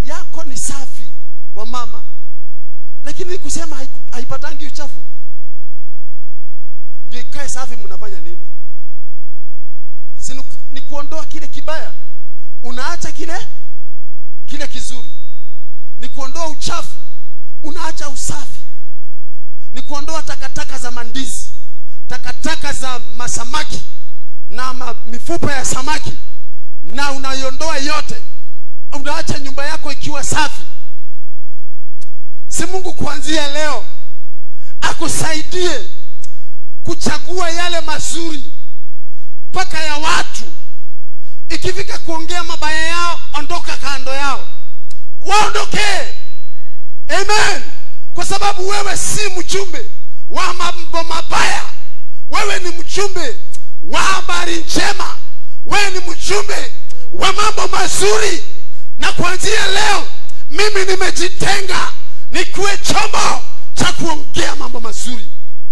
yako ni safi wa mama, lakini kusema haipatangi uchafu. Ndio ikae safi, mnafanya nini? Si ni kuondoa kile kibaya, unaacha kile kizuri. Ni kuondoa uchafu, unaacha usafi. Ni kuondoa takataka za mandizi, takataka za masamaki na mifupa ya samaki, na unaiondoa yote, unaacha nyumba yako ikiwa safi. Si Mungu kuanzia leo akusaidie kuchagua yale mazuri paka ya watu. Ikifika kuongea mabaya yao, ondoka kando yao, waondoke. Amen. Kwa sababu wewe si mjumbe wa mambo mabaya, wewe ni mjumbe wa habari njema, wewe ni mjumbe wa mambo mazuri. Na kuanzia leo mimi nimejitenga nikuwe chombo cha kuongea mambo mazuri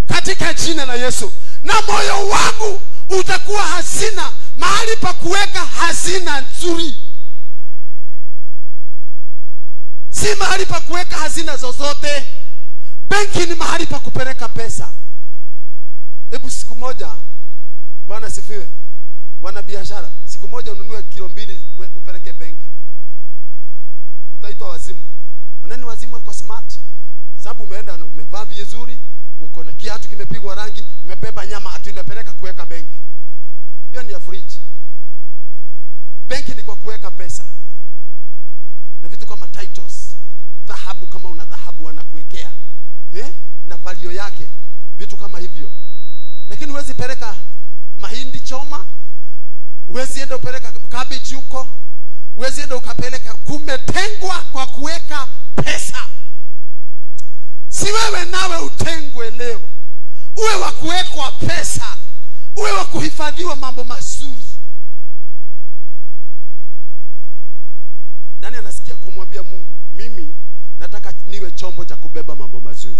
katika jina la Yesu. Na moyo wangu utakuwa hazina, mahali pa kuweka hazina nzuri, si mahali pa kuweka hazina zozote. Benki ni mahali pa kupeleka pesa. Hebu siku moja, Bwana sifiwe, wana biashara, siku moja ununue kilo 2 upeleke benki, utaitwa wazimu. Unani wazimu kwa smart? Sababu umeenda umevaa vizuri, uko na kiatu kimepigwa rangi, umebeba nyama ati unapeleka kuweka benki. Hiyo ni ya fridge. Benki ni kwa kuweka pesa. Na vitu kama titles, dhahabu, kama una dhahabu wanakuwekea na value yake, vitu kama hivyo. Lakini huwezi peleka mahindi choma, huwezi enda upeleka cabbage huko, huwezi enda ukapeleka. Kumetengwa kwa kuweka pesa. Si wewe nawe utengwe leo, uwe wa kuwekwa pesa, uwe wa kuhifadhiwa mambo mazuri. Nani anasikia kumwambia Mungu, mimi nataka niwe chombo cha kubeba mambo mazuri?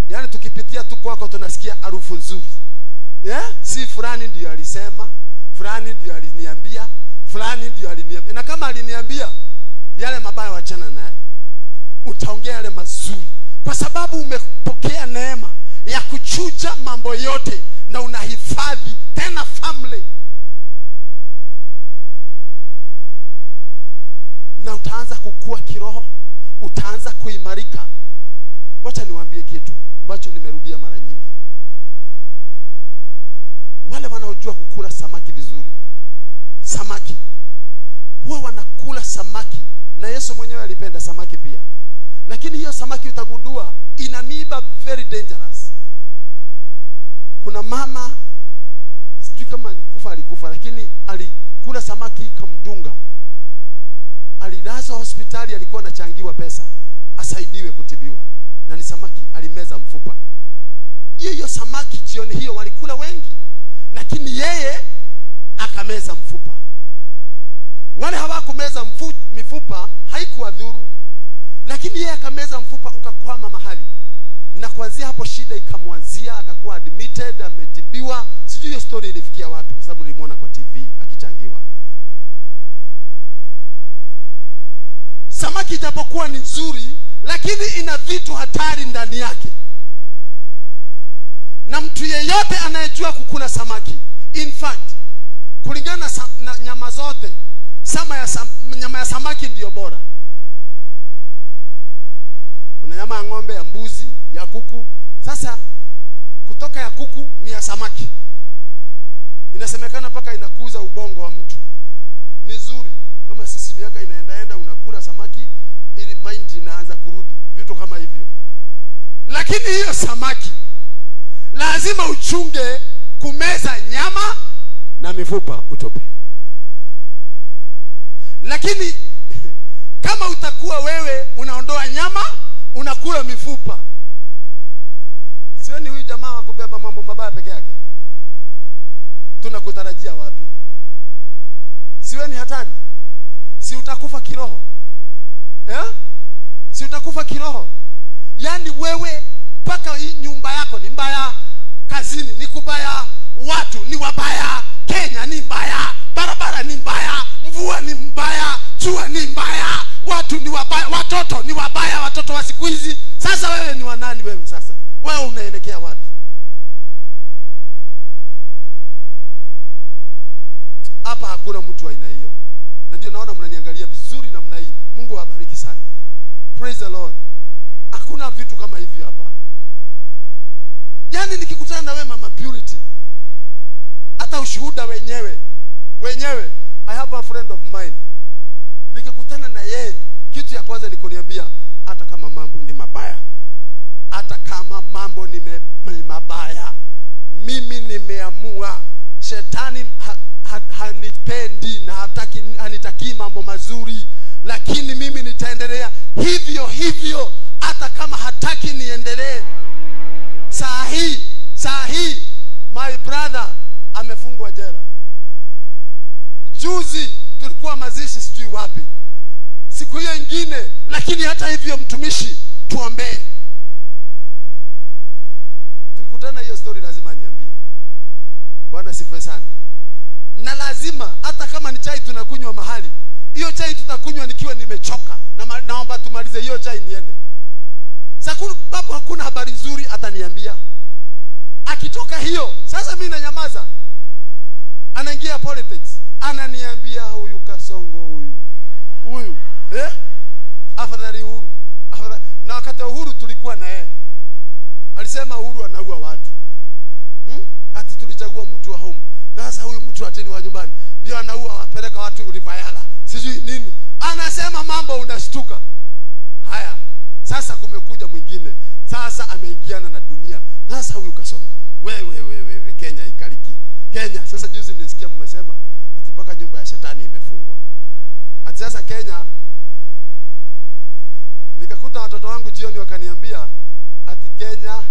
Yaani tukipitia tu kwako tunasikia harufu nzuri. Si fulani ndio alisema, fulani ndio aliniambia, fulani ndio aliniambia. Na kama aliniambia yale mabaya, wachana naye, utaongea yale mazuri, kwa sababu umepokea neema ya kuchuja mambo yote na unahifadhi tena family. Na utaanza kukua kiroho, utaanza kuimarika. Wacha niwaambie kitu ambacho nimerudia mara nyingi. Wale wanaojua kukula samaki vizuri, samaki huwa wanakula samaki, na Yesu mwenyewe alipenda samaki pia. Lakini hiyo samaki utagundua ina miiba very dangerous. Kuna mama, sijui kama alikufa, lakini alikula samaki kamdunga. Alilazwa hospitali, alikuwa anachangiwa pesa asaidiwe kutibiwa, na ni samaki alimeza mfupa. Hiyo samaki jioni hiyo walikula wengi, lakini yeye akameza mfupa. Wale hawakumeza mifupa haikuwadhuru, lakini yeye akameza mfupa ukakwama mahali. Na kuanzia hapo shida ikamwanzia, akakuwa admitted, ametibiwa. Sijui hiyo story ilifikia wapi, kwa sababu nilimuona kwa TV akichangiwa. Samaki japokuwa ni nzuri, lakini ina vitu hatari ndani yake. Na mtu yeyote anayejua kukula samaki, in fact, kulingana na nyama zote, nyama ya samaki ndiyo bora. Kuna nyama ya ng'ombe, ya mbuzi, ya kuku. Sasa kutoka ya kuku ni ya samaki. Inasemekana paka inakuza ubongo wa mtu. Ni nzuri. Kama sisi miaka inaenda unakula samaki ili mind inaanza kurudi. Vitu kama hivyo. Lakini hiyo samaki lazima uchunge kumeza nyama na mifupa utope. Lakini kama utakuwa wewe unaondoa nyama, unakula mifupa, sioni huyu jamaa wa kubeba mambo mabaya peke yake. Tunakutarajia wapi? Siweni hatari? Si utakufa kiroho? Si utakufa kiroho? Yaani wewe paka hii nyumba yako ni mbaya, kazini ni kubaya, watu ni wabaya, Kenya ni mbaya, barabara ni mbaya, mvua ni mbaya, jua ni mbaya, watu ni wabaya, watoto ni wabaya, watoto wa siku hizi. Sasa wewe ni wanani wewe sasa? Wewe unaelekea wapi? Hapa hakuna mtu wa aina hiyo. Na ndio naona mnaniangalia vizuri namna hii. Mungu awabariki sana. Praise the Lord. Hakuna vitu kama hivi hapa. Yaani nikikutana na wewe mama Purity, hata ushuhuda wenyewe. I have a friend of mine. Nikikutana na yeye, kitu ya kwanza ni kuniambia hata kama mambo ni mabaya, hata kama mambo ni mabaya, mimi nimeamua shetani hanipendi na hanitaki mambo mazuri, lakini mimi nitaendelea hivyo hata kama hataki niendelee. Saa hii my brother amefungwa jela. Juzi tulikuwa mazishi sijui wapi, siku hiyo nyingine, lakini hata hivyo mtumishi tuombee. Tukikutana hiyo story lazima niambie. Bwana sifiwe sana. Na lazima hata kama ni chai tunakunywa mahali, hiyo chai tutakunywa nikiwa nimechoka, na naomba tumalize hiyo chai niende. Sababu hakuna habari nzuri ataniambia. Akitoka hiyo, sasa mimi nanyamaza. Anaingia politics, ananiambia huyu Kasongo huyu. Afadhali Uhuru. Na wakati Uhuru tulikuwa na yeye, alisema Uhuru anaua watu. Ati tulichagua mtu wa home. Na sasa huyu mtu ateni wa nyumbani ndio anaua, wapeleka watu Rivayala. Sijui nini. Anasema mambo unashtuka. Haya. Sasa kumekuja mwingine. Sasa ameingiana na dunia. Sasa huyu Kasongo. Wewe Kenya ikaliki. Kenya. Sasa juzi nilisikia mmesema ati paka nyumba ya shetani imefungwa. Ati sasa Kenya, nikakuta watoto wangu jioni wakaniambia ati Kenya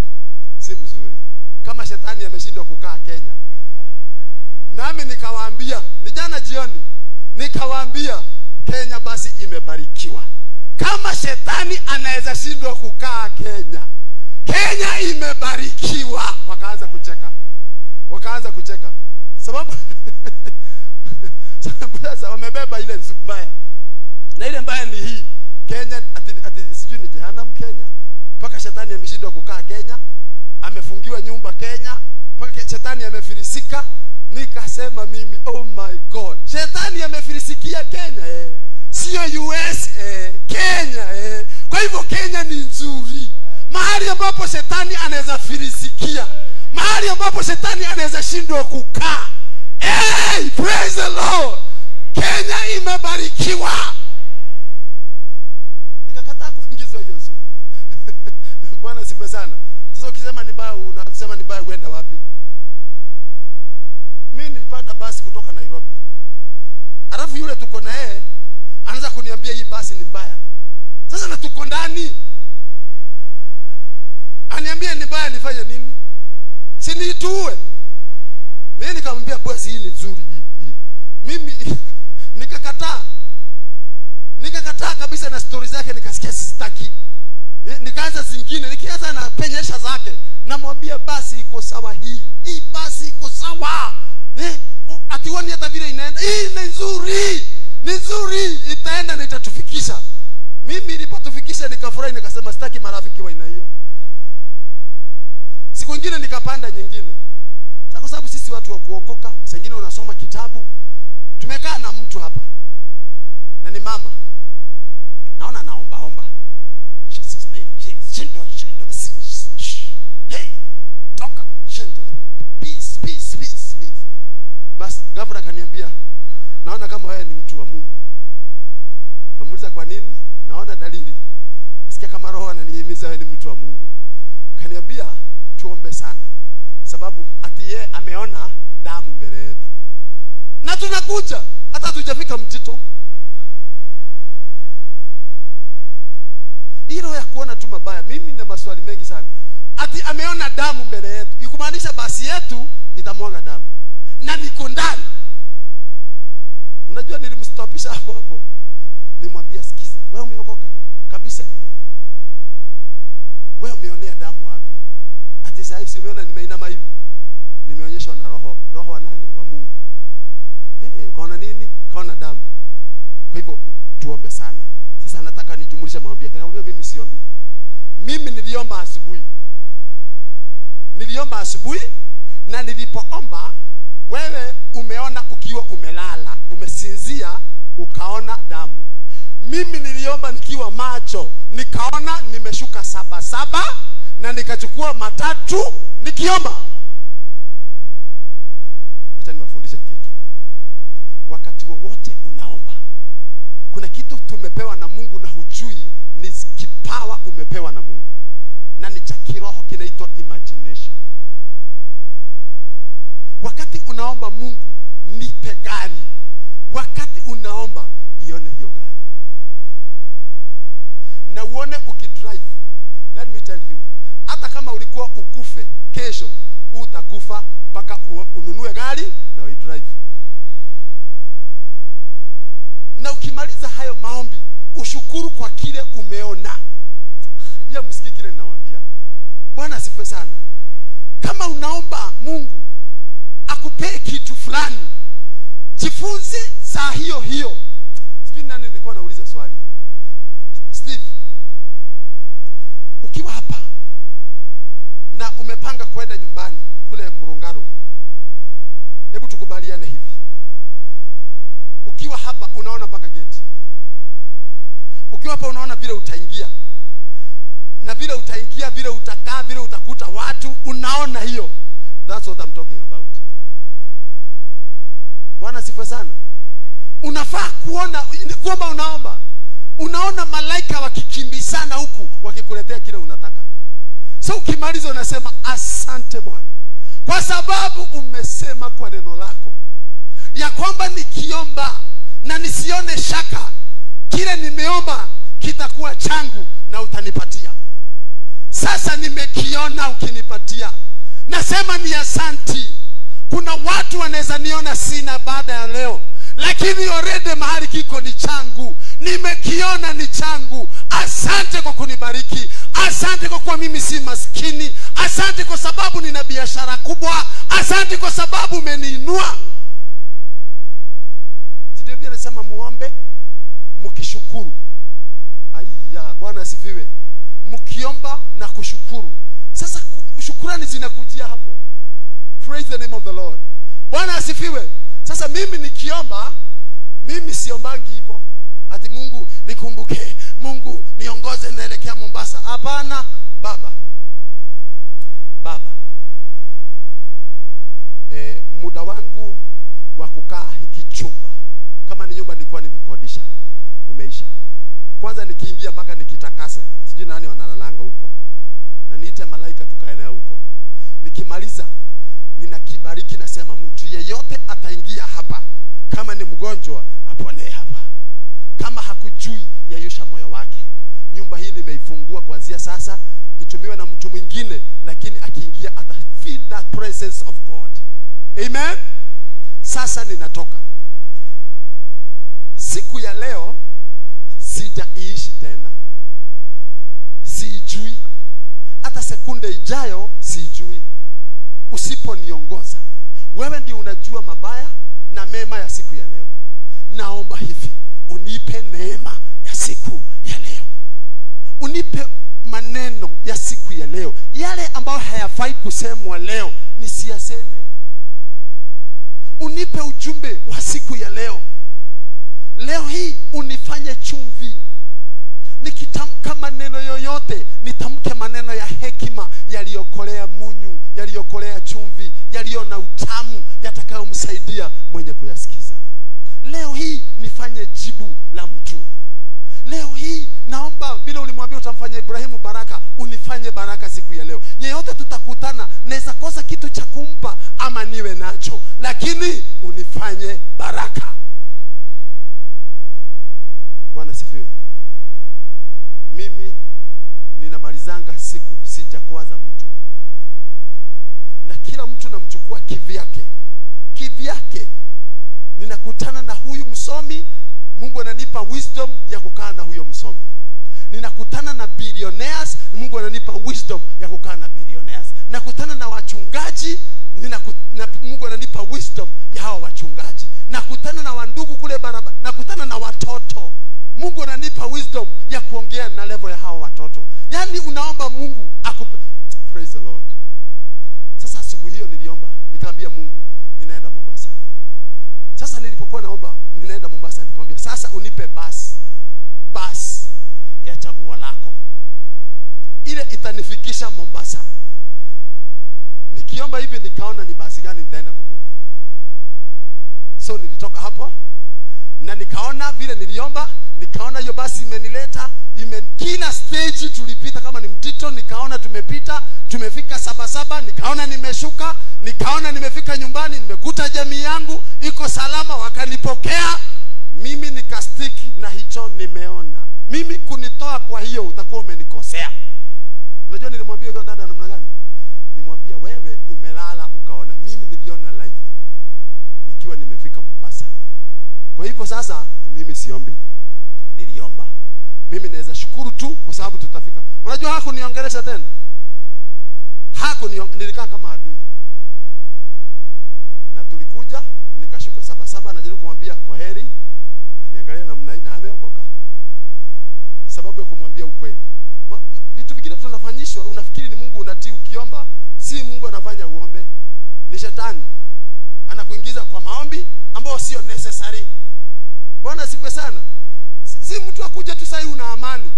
si mzuri, kama shetani ameshindwa kukaa Kenya. Nami nikawaambia, ni jana jioni, nikawaambia Kenya basi imebarikiwa. Kama shetani anaweza shindwa kukaa Kenya, Kenya imebarikiwa. Wakaanza kucheka. Sababu sasa wamebeba ile mbaya. Na ile mbaya ni hii. Kenya ati sijui ni jehanamu Kenya. Paka shetani ameshindwa kukaa Kenya. Amefungiwa nyumba Kenya. Paka shetani amefilisika. Nikasema mimi, oh my God. Shetani amefilisikia Kenya sio US Kenya Kwa hivyo Kenya ni nzuri. Mahali ambapo shetani anaweza filisikia. Mahali ambapo shetani anaweza shindwa kukaa. Hey, praise the Lord. Kenya imebarikiwa. Nikakataa kuingizwa hiyo sumu. Bwana sifiwe sana. Sasa ukisema ni mbaya, unasema ni mbaya, uenda wapi? Mimi nilipanda basi kutoka Nairobi. Alafu yule tuko na yeye anaanza kuniambia hii basi ni mbaya. Sasa na tuko ndani. Aniambia ni mbaya, nifanye nini? Si niitue. Mimi nikamwambia basi hii ni nzuri hii. Mimi nikakataa. Nikakataa kabisa na story zake, nikasikia sitaki. Nikaanza zingine, nikianza na penyesha zake. Namwambia basi iko sawa hii. Hii basi iko sawa. Ationi hata vile inaenda. Hii ni nzuri. Ni nzuri, itaenda na itatufikisha. Mimi nilipotufikisha nikafurahi, nikasema sitaki marafiki wa aina hiyo. Siku nyingine nikapanda nyingine. Sasa kwa sababu sisi watu wa kuokoka, sengine unasoma kitabu. Tumekaa na mtu hapa. Na ni mama. Naona naomba. Jesus name. Shindo. Hey, toka. Shindo. Peace. ghafla akaniambia, naona kama wewe ni mtu wa Mungu. Kamuuliza kwa nini? Naona dalili. Nasikia kama roho ananihimiza wewe ni mtu wa Mungu. Akaniambia tuombe sana, sababu ati yeye ameona damu mbele yetu. Na tunakuja hata hatujafika Mtito. Hilo ya kuona tu mabaya, mimi nina maswali mengi sana. Ati ameona damu mbele yetu, ikumaanisha basi yetu itamwaga damu. Na niko ndani. Unajua nilimstopisha hapo hapo. Nimwambia sikiza, wewe umeokoka kabisa wewe umeonea damu wapi? Ati sasa hivi umeona nimeinama hivi. Nimeonyeshwa na roho wa nani? Wa Mungu. Ukaona nini? Kaona damu. Kwa hivyo tuombe sana. Sasa nataka nijumulishe maombi. Akaniambia mimi siombi. Mimi niliomba asubuhi. Na nilipoomba, wewe umeona ukiwa umelala, umesinzia, ukaona damu. Mimi niliomba nikiwa macho, nikaona nimeshuka 7 na nikachukua 3 nikiomba. Wacha niwafundishe kitu. Wakati wowote unaomba, kuna kitu tumepewa na Mungu na hujui ni kipawa umepewa na Mungu. Na ni cha kiroho, kinaitwa imagination. Wakati unaomba Mungu, nipe gari. Wakati unaomba, ione hiyo gari. Na uone ukidrive. Let me tell you, hata kama ulikuwa ukufe, kesho utakufa mpaka ununue gari na uidrive. Na ukimaliza hayo maombi, ushukuru kwa kile umeona. Ya msikii kile ninawaambia. Bwana asifiwe sana. Kama unaomba Mungu akupee kitu fulani, jifunze saa hiyo. Sijui nani nilikuwa nauliza swali. Steve, ukiwa hapa na umepanga kwenda nyumbani kule Murungaru, hebu tukubaliane hivi. Ukiwa hapa unaona mpaka gate. Ukiwa hapa unaona vile utaingia. Na vile utaingia, vile utakaa, vile utakuta watu, unaona hiyo. That's what I'm talking about. Bwana sifa sana. Unafaa kuona, ni kwamba unaona malaika wakikimbizana huku wakikuletea kile unataka. So ukimaliza unasema asante Bwana, kwa sababu umesema kwa neno lako ya kwamba nikiomba na nisione shaka, kile nimeomba kitakuwa changu na utanipatia. Sasa nimekiona ukinipatia, nasema ni asanti. Kuna watu wanaweza niona sina baada ya leo, lakini already mahali kiko ni changu. Nimekiona ni changu. Asante kwa kunibariki. Asante kwa kuwa mimi si maskini. Asante kwa sababu nina biashara kubwa. Asante kwa sababu umeniinua. Sio Biblia inasema muombe mkishukuru. Aiya, Bwana asifiwe. Mkiomba na kushukuru. Sasa shukrani zinakujia hapo. Praise the name of the Lord. Bwana asifiwe. Sasa mimi nikiomba, mimi siombangi hivyo. Ati Mungu nikumbuke, Mungu niongoze naelekea Mombasa. Hapana, Baba. Muda wangu wa kukaa hiki chumba, kama ni nyumba nilikuwa nimekodisha, umeisha. Kwanza nikiingia mpaka nikitakase. Sijui nani wanalalanga huko. Na niite malaika tukae naye huko. Nikimaliza ninakibariki, nasema mtu yeyote ataingia hapa, kama ni mgonjwa apone hapa. Kama hakujui yayusha moyo wake. Nyumba hii nimeifungua kuanzia sasa, itumiwe na mtu mwingine, lakini akiingia ata feel that presence of God. Amen. Sasa ninatoka. Siku ya leo sijaishi tena. Sijui. Hata sekunde ijayo sijui. Usiponiongoza, wewe ndio unajua mabaya na mema ya siku ya leo. Naomba hivi, unipe neema ya siku ya leo. Unipe maneno ya siku ya leo. Yale ambayo hayafai kusemwa leo nisiyaseme. Unipe ujumbe wa siku ya leo. Leo hii unifanye chumvi. nikitamka maneno yoyote, nitamke maneno ya hekima, yaliyokolea munyu, yaliyokolea chumvi, yaliyo na utamu, yatakayomsaidia mwenye kuyasikiza. Leo hii nifanye jibu la mtu. Leo hii naomba vile ulimwambia utamfanya Ibrahimu baraka, unifanye baraka siku ya leo. Yeyote tutakutana, naweza kosa kitu cha kumpa ama niwe nacho, lakini unifanye baraka. Bwana sifiwe. Mimi ninamalizanga siku sijakwaza mtu, na kila mtu namchukua kivyake. Ninakutana na huyu msomi, Mungu ananipa wisdom ya kukaa na huyo msomi. Ninakutana na billionaires, Mungu ananipa wisdom ya kukaa na billionaires. Nakutana na wachungaji, Mungu ananipa wisdom ya hao wachungaji. Nakutana na wandugu kule barabara, nakutana na watoto, Mungu ananipa wisdom ya kuongea na level ya hao watoto. Yaani unaomba Mungu akupe. Praise the Lord. Sasa asubuhi hiyo niliomba, nikaambia Mungu ninaenda Mombasa. Sasa nilipokuwa naomba ninaenda Mombasa, nikamwambia sasa unipe bus ya chaguo lako, ile itanifikisha Mombasa. Nikiomba hivi nikaona ni basi gani nitaenda kubuku. So nilitoka hapo na nikaona vile niliomba, nikaona hiyo basi imenileta, kila stage tulipita, kama ni Mtito nikaona tumepita, tumefika Sabasaba, nikaona nimeshuka, nikaona nimefika nyumbani, nimekuta jamii yangu iko salama, wakanipokea. Mimi nikastiki na hicho nimeona. Mimi kunitoa kwa hiyo utakuwa umenikosea. Unajua nilimwambia yule dada namna gani? Nimwambia wewe umelala ukaona, mimi niliona live nikiwa nimefika Mombasa. Kwa hivyo sasa mimi siombi, niliomba. Mimi naweza shukuru tu kwa sababu tutafika. Unajua hakuniongelesha tena. Nilikaa kama adui. Na tulikuja, nikashuka Sabasaba, najaribu kumwambia kwaheri. Niangalia namna hii na ameokoka. Sababu ya kumwambia ukweli. Vitu vingine tunafanyishwa, unafikiri ni Mungu unatii ukiomba, si Mungu anafanya uombe. Ni shetani anakuingiza kwa maombi ambao sio necessary. Bwana sifiwe sana. Si mtu akuja tu sasa una amani.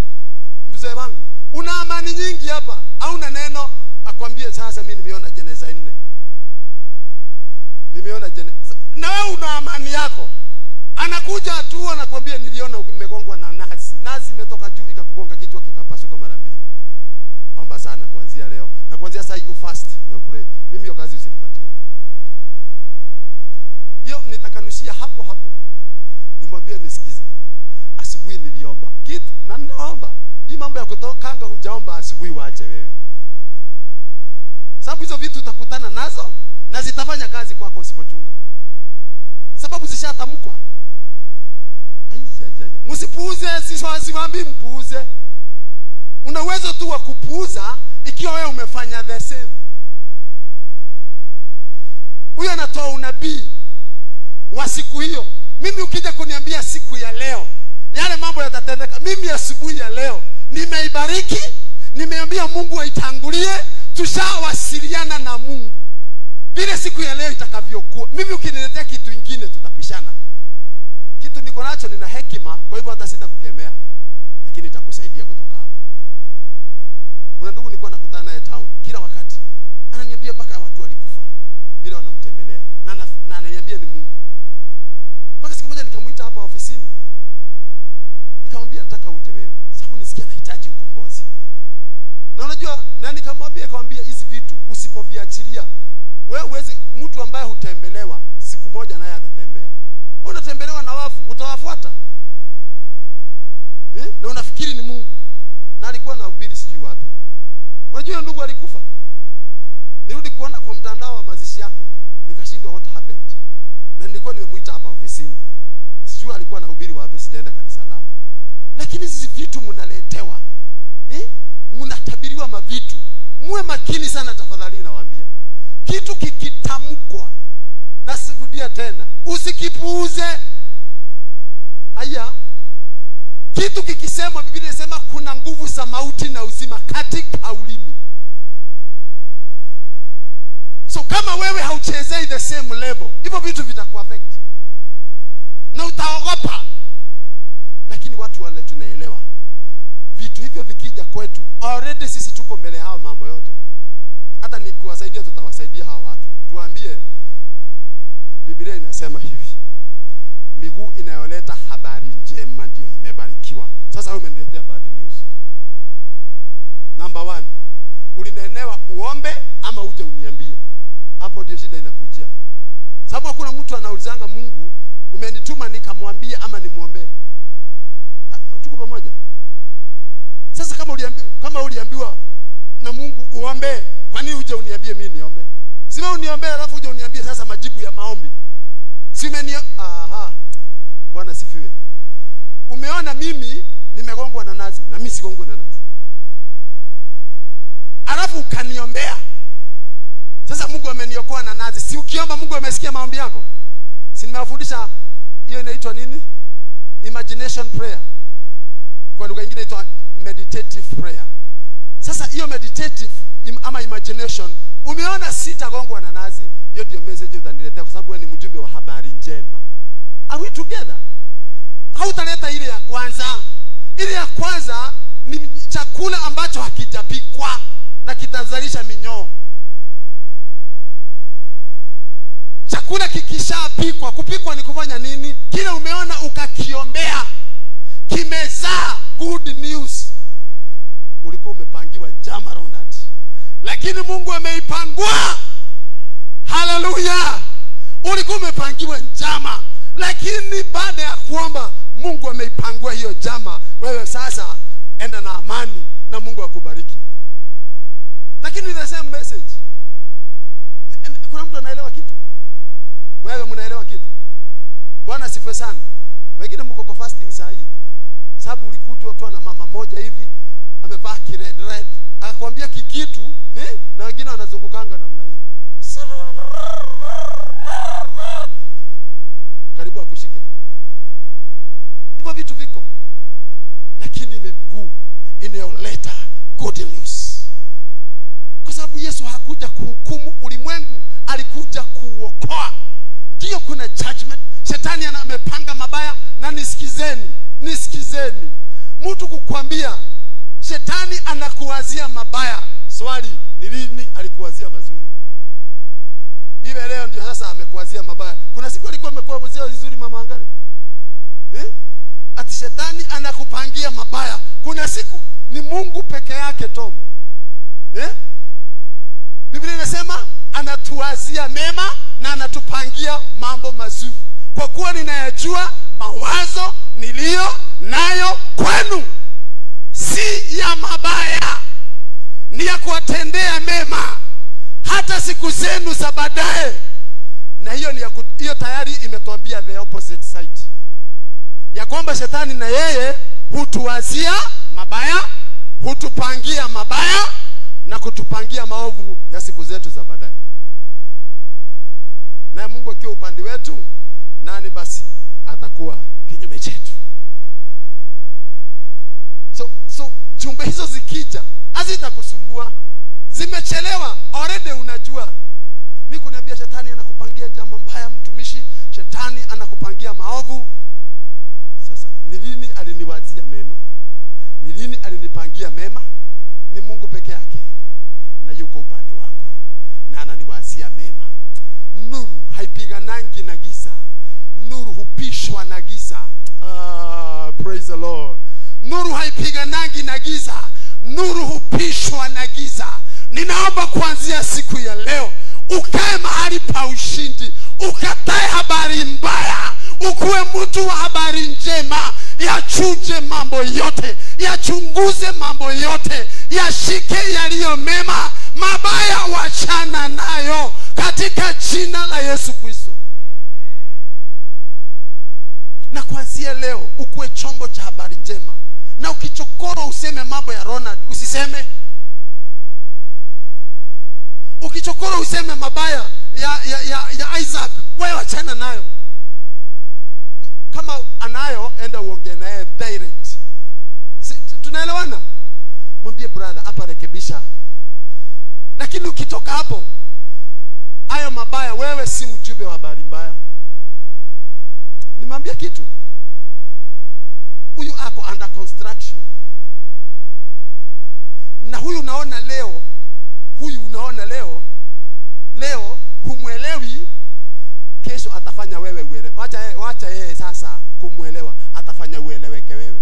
Mzee wangu, una amani nyingi hapa, hauna neno, akwambie sasa mimi nimeona jeneza 4. Nimeona jeneza. Na wewe una amani yako. Anakuja tu anakuambia niliona umegongwa na nazi. Nazi imetoka juu ikakugonga kichwa kikapasuka mara 2. Omba sana kuanzia leo na kuanzia sasa you fast na pray. Mimi hiyo kazi usinipatie. Hiyo nitakanushia hapo. Nimwambie nisikize. Asubuhi niliomba kitu na naomba. Hii mambo ya kutokanga hujaomba asubuhi waache wewe. Sababu hizo vitu utakutana nazo na zitafanya kazi kwako usipochunga. Sababu zishatamkwa. Msipuuze, siwaambii mpuuze. Una uwezo tu wa kupuuza ikiwa wewe umefanya the same. Huyo anatoa unabii wa siku hiyo. Mimi ukija kuniambia siku ya leo yale mambo yatatendeka, mimi asubuhi ya leo nimeibariki, nimeambia Mungu aitangulie, tushawasiliana na Mungu vile siku ya leo itakavyokuwa. Mimi ukiniletea kitu kingine tutapishana. Kitu niko nacho nina hekima, kwa hivyo hata sitakukemea, lakini itakusaidia kutoka hapo. Kuna ndugu nilikuwa nakutana naye town kila wakati, ananiambia mpaka watu walikufa vile wanamtembelea, na ananiambia ni Mungu. Mpaka siku moja nikamuita hapa ofisini, nikamwambia nataka uje wewe, sababu nisikia nahitaji ukombozi. Na unajua, na nikamwambia hizi vitu usipoviachilia wewe uweze, mtu ambaye hutembelewa siku moja naye atatembea. Unatembelewa na wafu, utawafuata. Na unafikiri ni Mungu. Na alikuwa anahubiri sijui wapi. Unajua ndugu alikufa. Nirudi kuona kwa mtandao wa mazishi yake, nikashindwa what happened. Na nilikuwa nimemuita hapa ofisini. Sijui alikuwa anahubiri wapi, sijaenda kanisa lao. Lakini hizi vitu mnaletewa. Mnatabiriwa mavitu. Muwe makini sana tafadhali nawaambia. Kitu kikitamkwa, na sirudia tena, usikipuuze. Haya. Kitu kikisema, Biblia inasema kuna nguvu za mauti na uzima katika ulimi. So kama wewe hauchezei the same level, hivyo vitu vitakuaffect. Na utaogopa. Lakini watu wale tunaelewa. already sisi tuko mbele hao mambo yote. Hata ni kuwasaidia, tutawasaidia hao watu. Tuambie Biblia inasema hivi, miguu inayoleta habari njema ndio imebarikiwa. Sasa wewe umeniletea bad news. Number 1, ulinenewa uombe ama uje uniambie? Hapo ndio shida inakujia. Sababu hakuna mtu anaulizanga Mungu, umenituma nikamwambie ama nimuombe? Tuko pamoja? Sasa kama uliambiwa na Mungu uombe, kwa nini uje uniambie mimi niombe? Sima uniombe alafu uje uniambie sasa majibu ya maombi. Aha. Bwana sifiwe. Umeona mimi nimegongwa na nazi, na mimi sigongwa na nazi. Alafu ukaniombea. Sasa Mungu ameniokoa na nazi. Si ukiomba Mungu amesikia maombi yako? Si nimewafundisha hiyo inaitwa nini? Imagination prayer. Kwa lugha nyingine inaitwa meditative prayer. Sasa hiyo meditative ama imagination, umeona sitagongwa na nazi, hiyo ndio message utaniletea, kwa sababu wewe ni mjumbe wa habari njema. Are we together? Hautaleta ile ya kwanza. Ile ya kwanza ni chakula ambacho hakijapikwa na kitazalisha minyoo. Chakula kikishapikwa, kupikwa ni kufanya nini? Kile umeona ukakiombea kimezaa good news. Ulikuwa umepangiwa jama ronat, lakini Mungu ameipangua. Haleluya. Ulikuwa umepangiwa njama, lakini baada ya kuomba Mungu ameipangua hiyo jama. Wewe sasa enda na amani na Mungu akubariki. Lakini the same message. Kuna mtu anaelewa kitu? Wewe mnaelewa kitu? Bwana sifiwe sana. Wengine mko kwa fasting saa hii. Sababu ulikujwa tu na mama moja hivi amevaa red akakwambia kikitu, na wengine wanazungukanga namna hii. Karibu akushike. Hivyo vitu viko. Lakini miguu inayoleta good news. Kwa sababu Yesu hakuja kuhukumu ulimwengu, alikuja kuokoa. Ndio kuna judgment. Shetani amepanga mabaya, na nisikizeni. Mtu kukwambia shetani anakuwazia mabaya, swali ni lini alikuwazia mazuri? Iwe leo ndio sasa amekuwazia mabaya. Kuna siku alikuwa amekuwazia vizuri mama Angare? Ati shetani anakupangia mabaya. Kuna siku ni Mungu peke yake Tom. Biblia inasema anatuwazia mema na anatupangia mambo mazuri. Kwa kuwa ninayajua mawazo niliyo nayo kwenu, si ya mabaya, ni ya kuwatendea mema, hata siku zenu za baadaye. Na hiyo tayari imetuambia the opposite side, ya kwamba shetani na yeye hutuwazia mabaya, hutupangia mabaya na kutupangia maovu ya siku zetu za baadaye. Na Mungu akiwa upande wetu, nani basi atakuwa kinyume chetu? So jumbe hizo zikija, hazitakusumbua. Zimechelewa already, unajua. Mimi kuniambia shetani anakupangia jambo mbaya mtumishi, shetani anakupangia maovu. Sasa ni lini aliniwazia mema? Ni lini alinipangia mema? Ni Mungu peke yake, na yuko upande wangu na ananiwazia mema. Nuru haipiganangi na giza. Nuru hupishwa na giza. Praise the Lord. Nuru haipiganangi na giza. Nuru hupishwa na giza. Ninaomba kuanzia siku ya leo ukae mahali pa ushindi, ukatae habari mbaya, ukuwe mtu wa habari njema. Yachuje mambo yote, yachunguze mambo yote, yashike yaliyo mema, mabaya wachana nayo katika jina la Yesu Kristo. Na kuanzia leo ukuwe chombo cha habari njema. Na ukichokoro useme mambo ya Ronald, usiseme. Ukichokoro useme mabaya ya Isaac, wewe wachana nayo. Kama anayo, enda uongee naye direct. Tunaelewana? Mwambie brother, hapa rekebisha. Lakini ukitoka hapo, hayo mabaya, wewe si mjumbe wa habari mbaya. Nimwambia kitu. Huyu ako under construction. wacha yeye sasa kumuelewa, atafanya ueleweke wewe.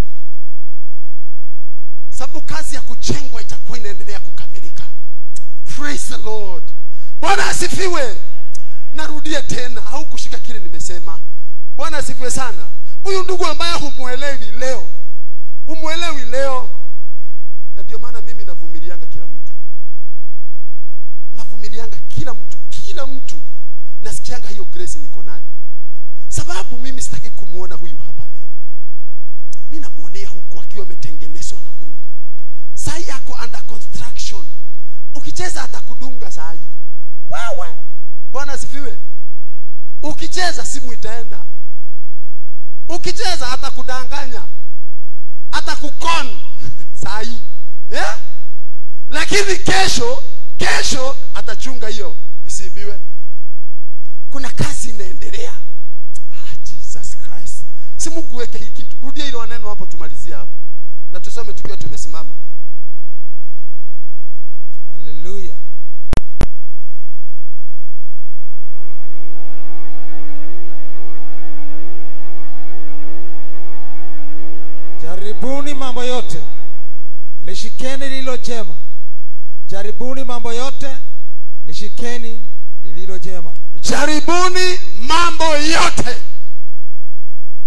Sababu kazi ya kujengwa itakuwa inaendelea kukamilika. Praise the Lord. Bwana asifiwe. Narudia tena, au kushika kile nimesema. Bwana asifiwe sana. Huyu ndugu ambaye humuelewi leo, humuelewi leo, na ndio maana mimi navumilianga kila mtu. Navumilianga kila mtu. Nasikianga hiyo grace niko nayo. Sababu mimi sitaki kumuona huyu hapa leo. Mimi namuonea huku akiwa ametengenezwa na Mungu. Saa yako under construction. Ukicheza atakudunga saa hii. Wewe. Bwana asifiwe. Ukicheza simu itaenda. Ukicheza atakudanganya. Atakukon saa hii. Yeah? Lakini kesho atachunga hiyo isibiwe. Kuna kazi inaendelea. Jesus Christ. Si Mungu weke hii kitu. Rudia ile neno hapo tumalizia hapo. Na tusome tukiwa tumesimama. Hallelujah. Jaribuni mambo yote, lishikeni lililo jema. Jaribuni mambo yote, lishikeni lililo jema. Jaribuni mambo yote.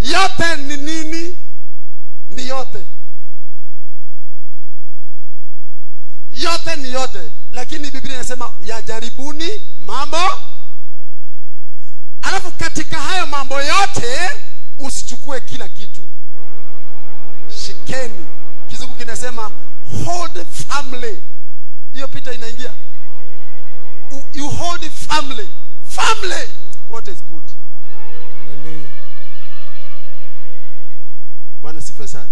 Yote ni nini? Ni yote. Yote ni yote. Lakini Biblia inasema ya jaribuni mambo. Alafu katika hayo mambo yote usichukue kila kitu. Shikeni. Kizungu kinasema hold family. Hiyo pita inaingia. You hold family. Family. What is good? Hallelujah. Bwana sifa sana.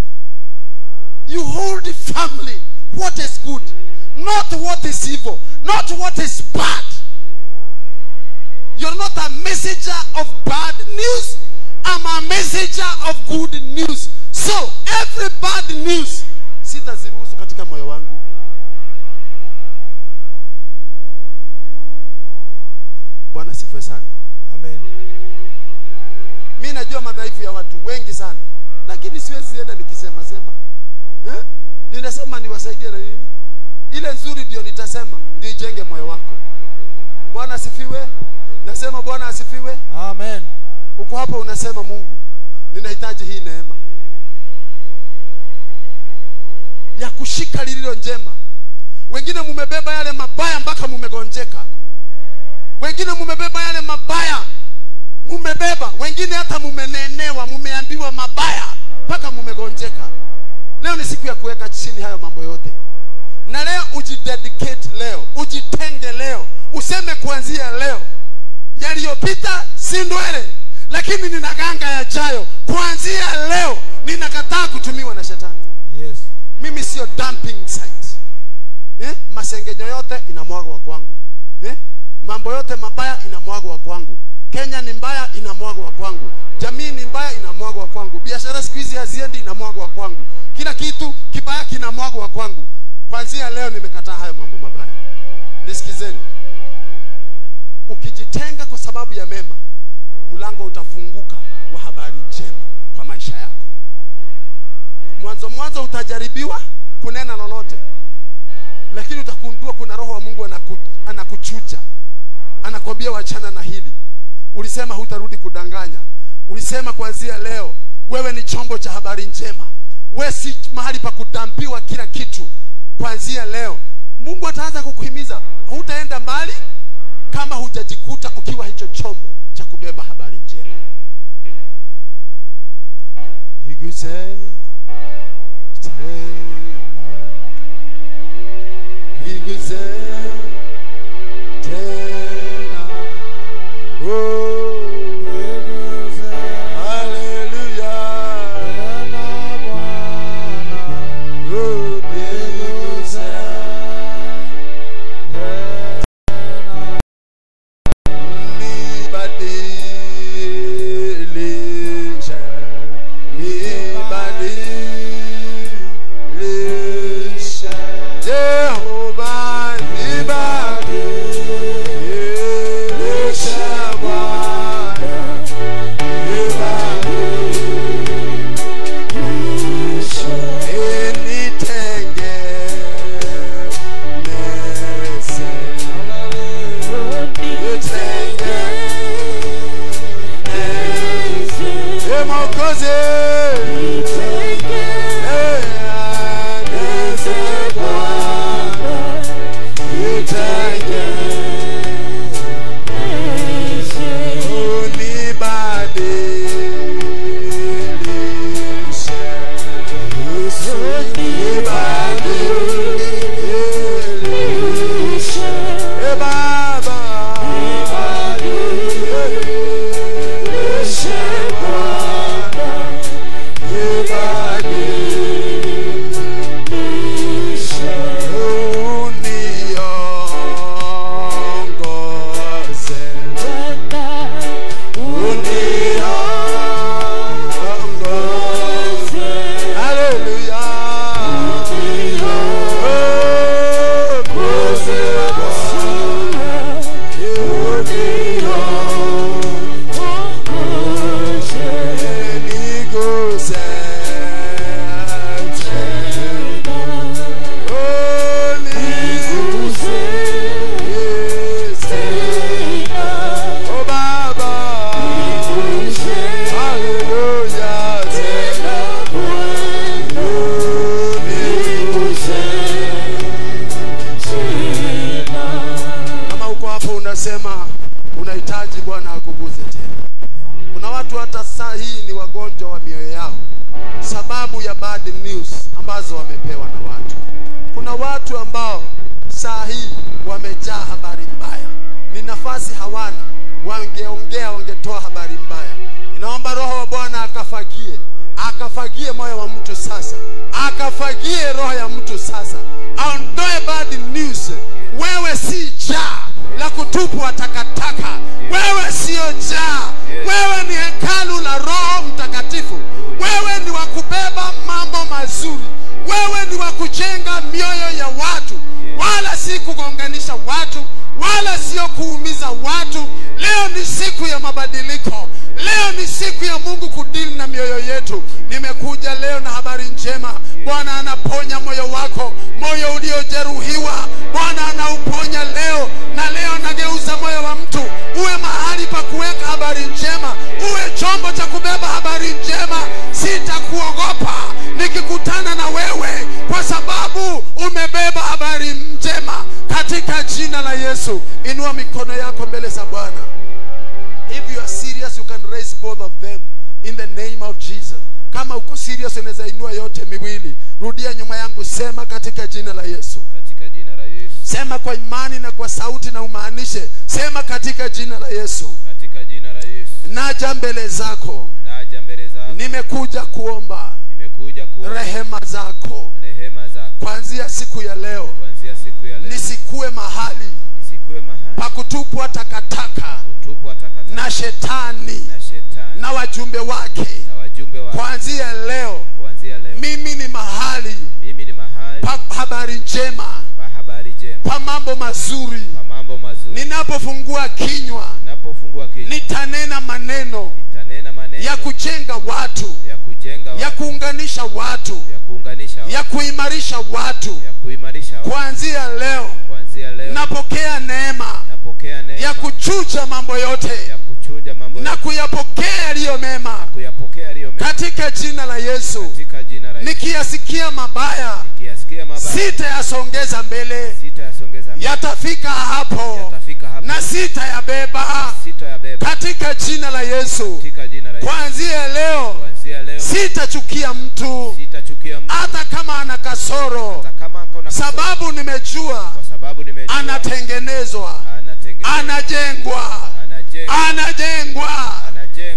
You hold family. What is good? Not what is evil. Not what is bad. You're not a messenger of bad news. I'm a messenger of good news. So every bad news sitaziruhusu katika moyo wangu. Bwana sifa sana. Amen. Mimi najua madhaifu ya watu wengi sana, lakini siwezi enda nikisema sema. Ninasema niwasaidie na nini? Ile nzuri ndio nitasema, ndio ijenge moyo wako. Bwana asifiwe. Nasema Bwana asifiwe. Amen. Uko hapa unasema Mungu, ninahitaji hii neema ya kushika lililo njema. Wengine mumebeba yale mabaya mpaka mumegonjeka. Wengine mumebeba yale mabaya. Mumebeba, wengine hata mumenenewa, mumeambiwa mabaya mpaka mumegonjeka. Leo ni siku ya kuweka chini hayo mambo yote. Na leo ujidedicate leo, ujitenge leo. Useme kuanzia leo, yaliyopita si ndwele, lakini ninaganga yajayo. Kuanzia leo ninakataa kutumiwa na shetani. Yes. Mimi sio dumping site. Masengenyo yote inamwagwa kwangu. Mambo yote mabaya inamwagwa kwangu. Kenya ni mbaya inamwagwa kwangu. Jamii ni mbaya inamwagwa kwangu. Biashara siku hizi haziendi inamwagwa kwangu. Kila kitu kibaya kinamwagwa kwangu. Kuanzia leo nimekataa hayo mambo mabaya. Nisikizeni. Ukijitenga kwa sababu ya mema, mlango utafunguka wa habari njema kwa maisha yako. Mwanzo utajaribiwa kunena lolote, lakini utakundua kuna roho wa Mungu anakuchuja. Anakwambia wachana na hili. Ulisema hutarudi kudanganya. Ulisema kuanzia leo wewe ni chombo cha habari njema. Wewe si mahali pa kudampiwa kila kitu. Kuanzia leo Mungu ataanza kukuhimiza. Hutaenda mbali kama hujajikuta ukiwa hicho chombo cha kubeba habari njema. Niguse tena. Niguse tena. Oh, niguse. Hallelujah. Tena Bwana. Oh, niguse. Jehovah tena. Kuna watu hata saa hii ni wagonjwa wa mioyo yao sababu ya bad news ambazo wamepewa na watu. Kuna watu ambao saa hii wamejaa habari mbaya, ni nafasi hawana, wangeongea wangetoa habari mbaya. Inaomba Roho wa Bwana akafagie moyo wa mtu sasa, akafagie roho ya mtu sasa, aondoe bad news. Wewe si jaa la kutupwa takataka, wewe sio jaa, wewe ni hekalu la Roho Mtakatifu, wewe ni wa kubeba mambo mazuri, wewe ni wa kujenga mioyo ya watu, wala si kugonganisha watu, wala sio kuumiza watu. Leo ni siku ya mabadiliko, leo ni siku ya Mungu kudili na mioyo yetu. Nimekuja leo na habari njema. Bwana anaponya moyo wako, moyo uliojeruhiwa Bwana anauponya leo, na leo anageuza moyo wa mtu uwe mahali pa kuweka habari njema, uwe chombo cha kubeba habari njema. Sitakuogopa nikikutana na wewe, kwa sababu umebeba habari njema katika jina la Yesu. Inua mikono yako mbele za Bwana. If you are serious, you can raise both of them in the name of Jesus. Kama uko serious unaweza inua yote miwili. Rudia nyuma yangu, sema katika jina la Yesu. Katika jina la Yesu. Sema kwa imani na kwa sauti na umaanishe. Sema katika jina la Yesu. Katika jina la Yesu. Naja mbele zako. Naja mbele zako. Nimekuja kuomba. Nimekuja kuomba rehema zako. Rehema zako. Kuanzia siku ya leo. Kuanzia siku ya leo. Nisikue mahali. Nisikue mahali pa kutupwa takataka. Kutupwa takataka. Na shetani. Na shetani. Na wajumbe wake. Na wajumbe wake. Kuanzia leo. Kuanzia leo. Mimi ni mahali. Mimi ni mahali pa habari njema. Pa habari njema. Pa mambo mazuri. Pa mambo mazuri. Ninapofungua kinywa. Ninapofungua kinywa. Nitanena maneno. Nitanena maneno ya kujenga watu. Ya kujenga watu. Ya kuunganisha watu. Ya kuunganisha watu. Ya kuimarisha watu. Ya kuimarisha watu. Kuanzia leo. Kuanzia leo. Napokea neema. Napokea neema. Ya kuchuja mambo yote. Ya kuchuja mambo yote. Na kuyapokea yaliyo mema. Na kuyapokea yaliyo mema. Katika jina la Yesu. Katika jina la Yesu. Nikiyasikia mabaya. Nikiyasikia mabaya. Sitayasongeza mbele. Sitayasongeza mbele. Yatafika hapo. Yatafika hapo. Na sitayabeba. Sitayabeba. Katika jina la Yesu. Katika jina la Yesu. Kuanzia leo. Kuanzia leo. Sitachukia mtu. Sitachukia mtu. Hata kama ana kasoro. Hata kama kuna kasoro. Sababu nimejua. Kwa sababu nimejua. Anatengenezwa. Anajengwa. Anajengwa.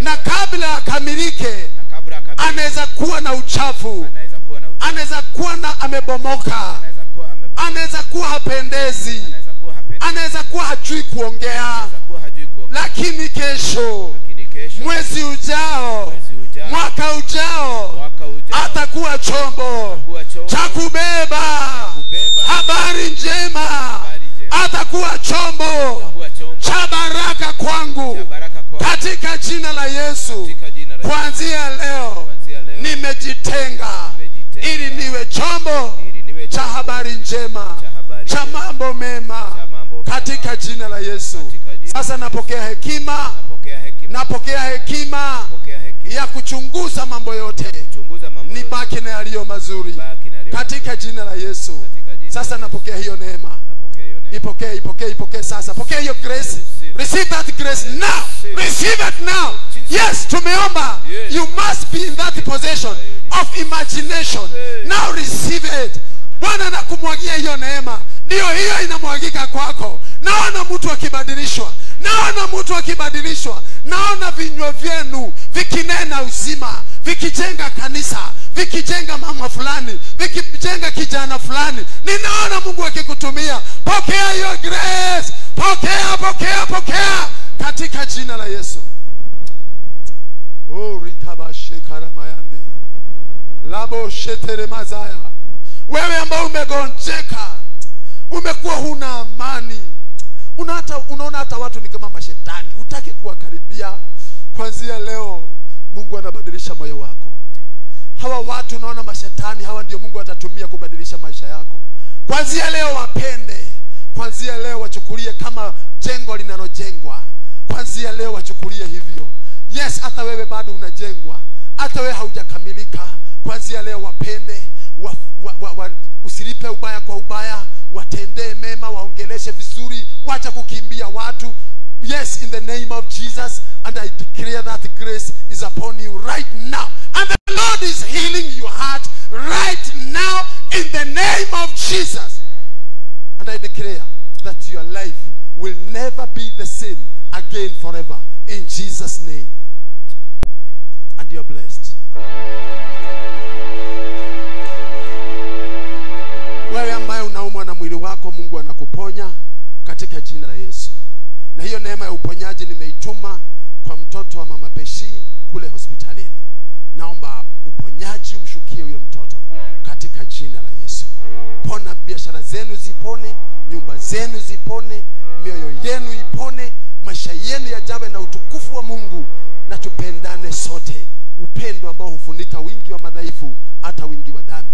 Na kabla akamilike. Anaweza kuwa na uchafu. Anaweza kuwa na amebomoka. Anaweza kuwa hapendezi. Anaweza kuwa hajui kuongea. Lakini kesho, mwezi ujao, mwaka ujao, atakuwa chombo cha kubeba habari njema. Atakuwa chombo cha baraka kwangu katika jina la Yesu. Kuanzia leo nimejitenga ili niwe chombo cha habari njema, cha mambo mema katika jina la Yesu. Sasa napokea hekima, napokea hekima ya kuchunguza mambo yote, nibaki na yaliyo mazuri katika jina la Yesu. Sasa napokea hiyo neema. Ipokee sasa. Pokea hiyo grace. Receive that grace now. Receive it now. Yes, tumeomba. You must be in that position of imagination. Now receive it. Bwana anakumwagia hiyo neema. Ndio hiyo inamwagika kwako. Naona mtu akibadilishwa. Naona mtu akibadilishwa. Naona vinywa vyenu vikinena uzima, vikijenga kanisa, vikijenga mama fulani, vikijenga kijana fulani. Ninaona Mungu akikutumia. Pokea hiyo grace. Pokea katika jina la Yesu. Oh, rikabashekara mayande. Labo shetere mazaya. Wewe ambao umegonjeka, umekuwa huna amani, unaona hata watu ni kama mashetani, hutaki kuwakaribia. Kuanzia leo Mungu anabadilisha moyo wako. Hawa watu unaona mashetani, hawa ndio Mungu atatumia kubadilisha maisha yako. Kuanzia leo wapende. Kuanzia leo wachukulie kama jengo linalojengwa. Kuanzia leo wachukulie hivyo. Yes, hata wewe bado unajengwa. Hata wewe haujakamilika. Kuanzia leo wapende, usilipe ubaya kwa ubaya, watendee mema, waongeleshe vizuri, wacha kukimbia watu. Yes, in the name of Jesus, and I declare that grace is upon you right now, and the Lord is healing your heart right now in the name of Jesus. And I declare that your life will never be the same again forever in Jesus' name. And you're blessed. Wewe ambaye unaumwa na mwili wako, Mungu anakuponya katika jina la Yesu. Na hiyo neema ya uponyaji nimeituma kwa mtoto wa mama Beshi kule hospitalini. Naomba uponyaji umshukie huyo mtoto katika jina la Yesu. Pona biashara zenu zipone, nyumba zenu zipone, mioyo yenu ipone, maisha yenu yajawe na utukufu wa Mungu, na tupendane sote. Upendo ambao hufunika wingi wa madhaifu hata wingi wa dhambi.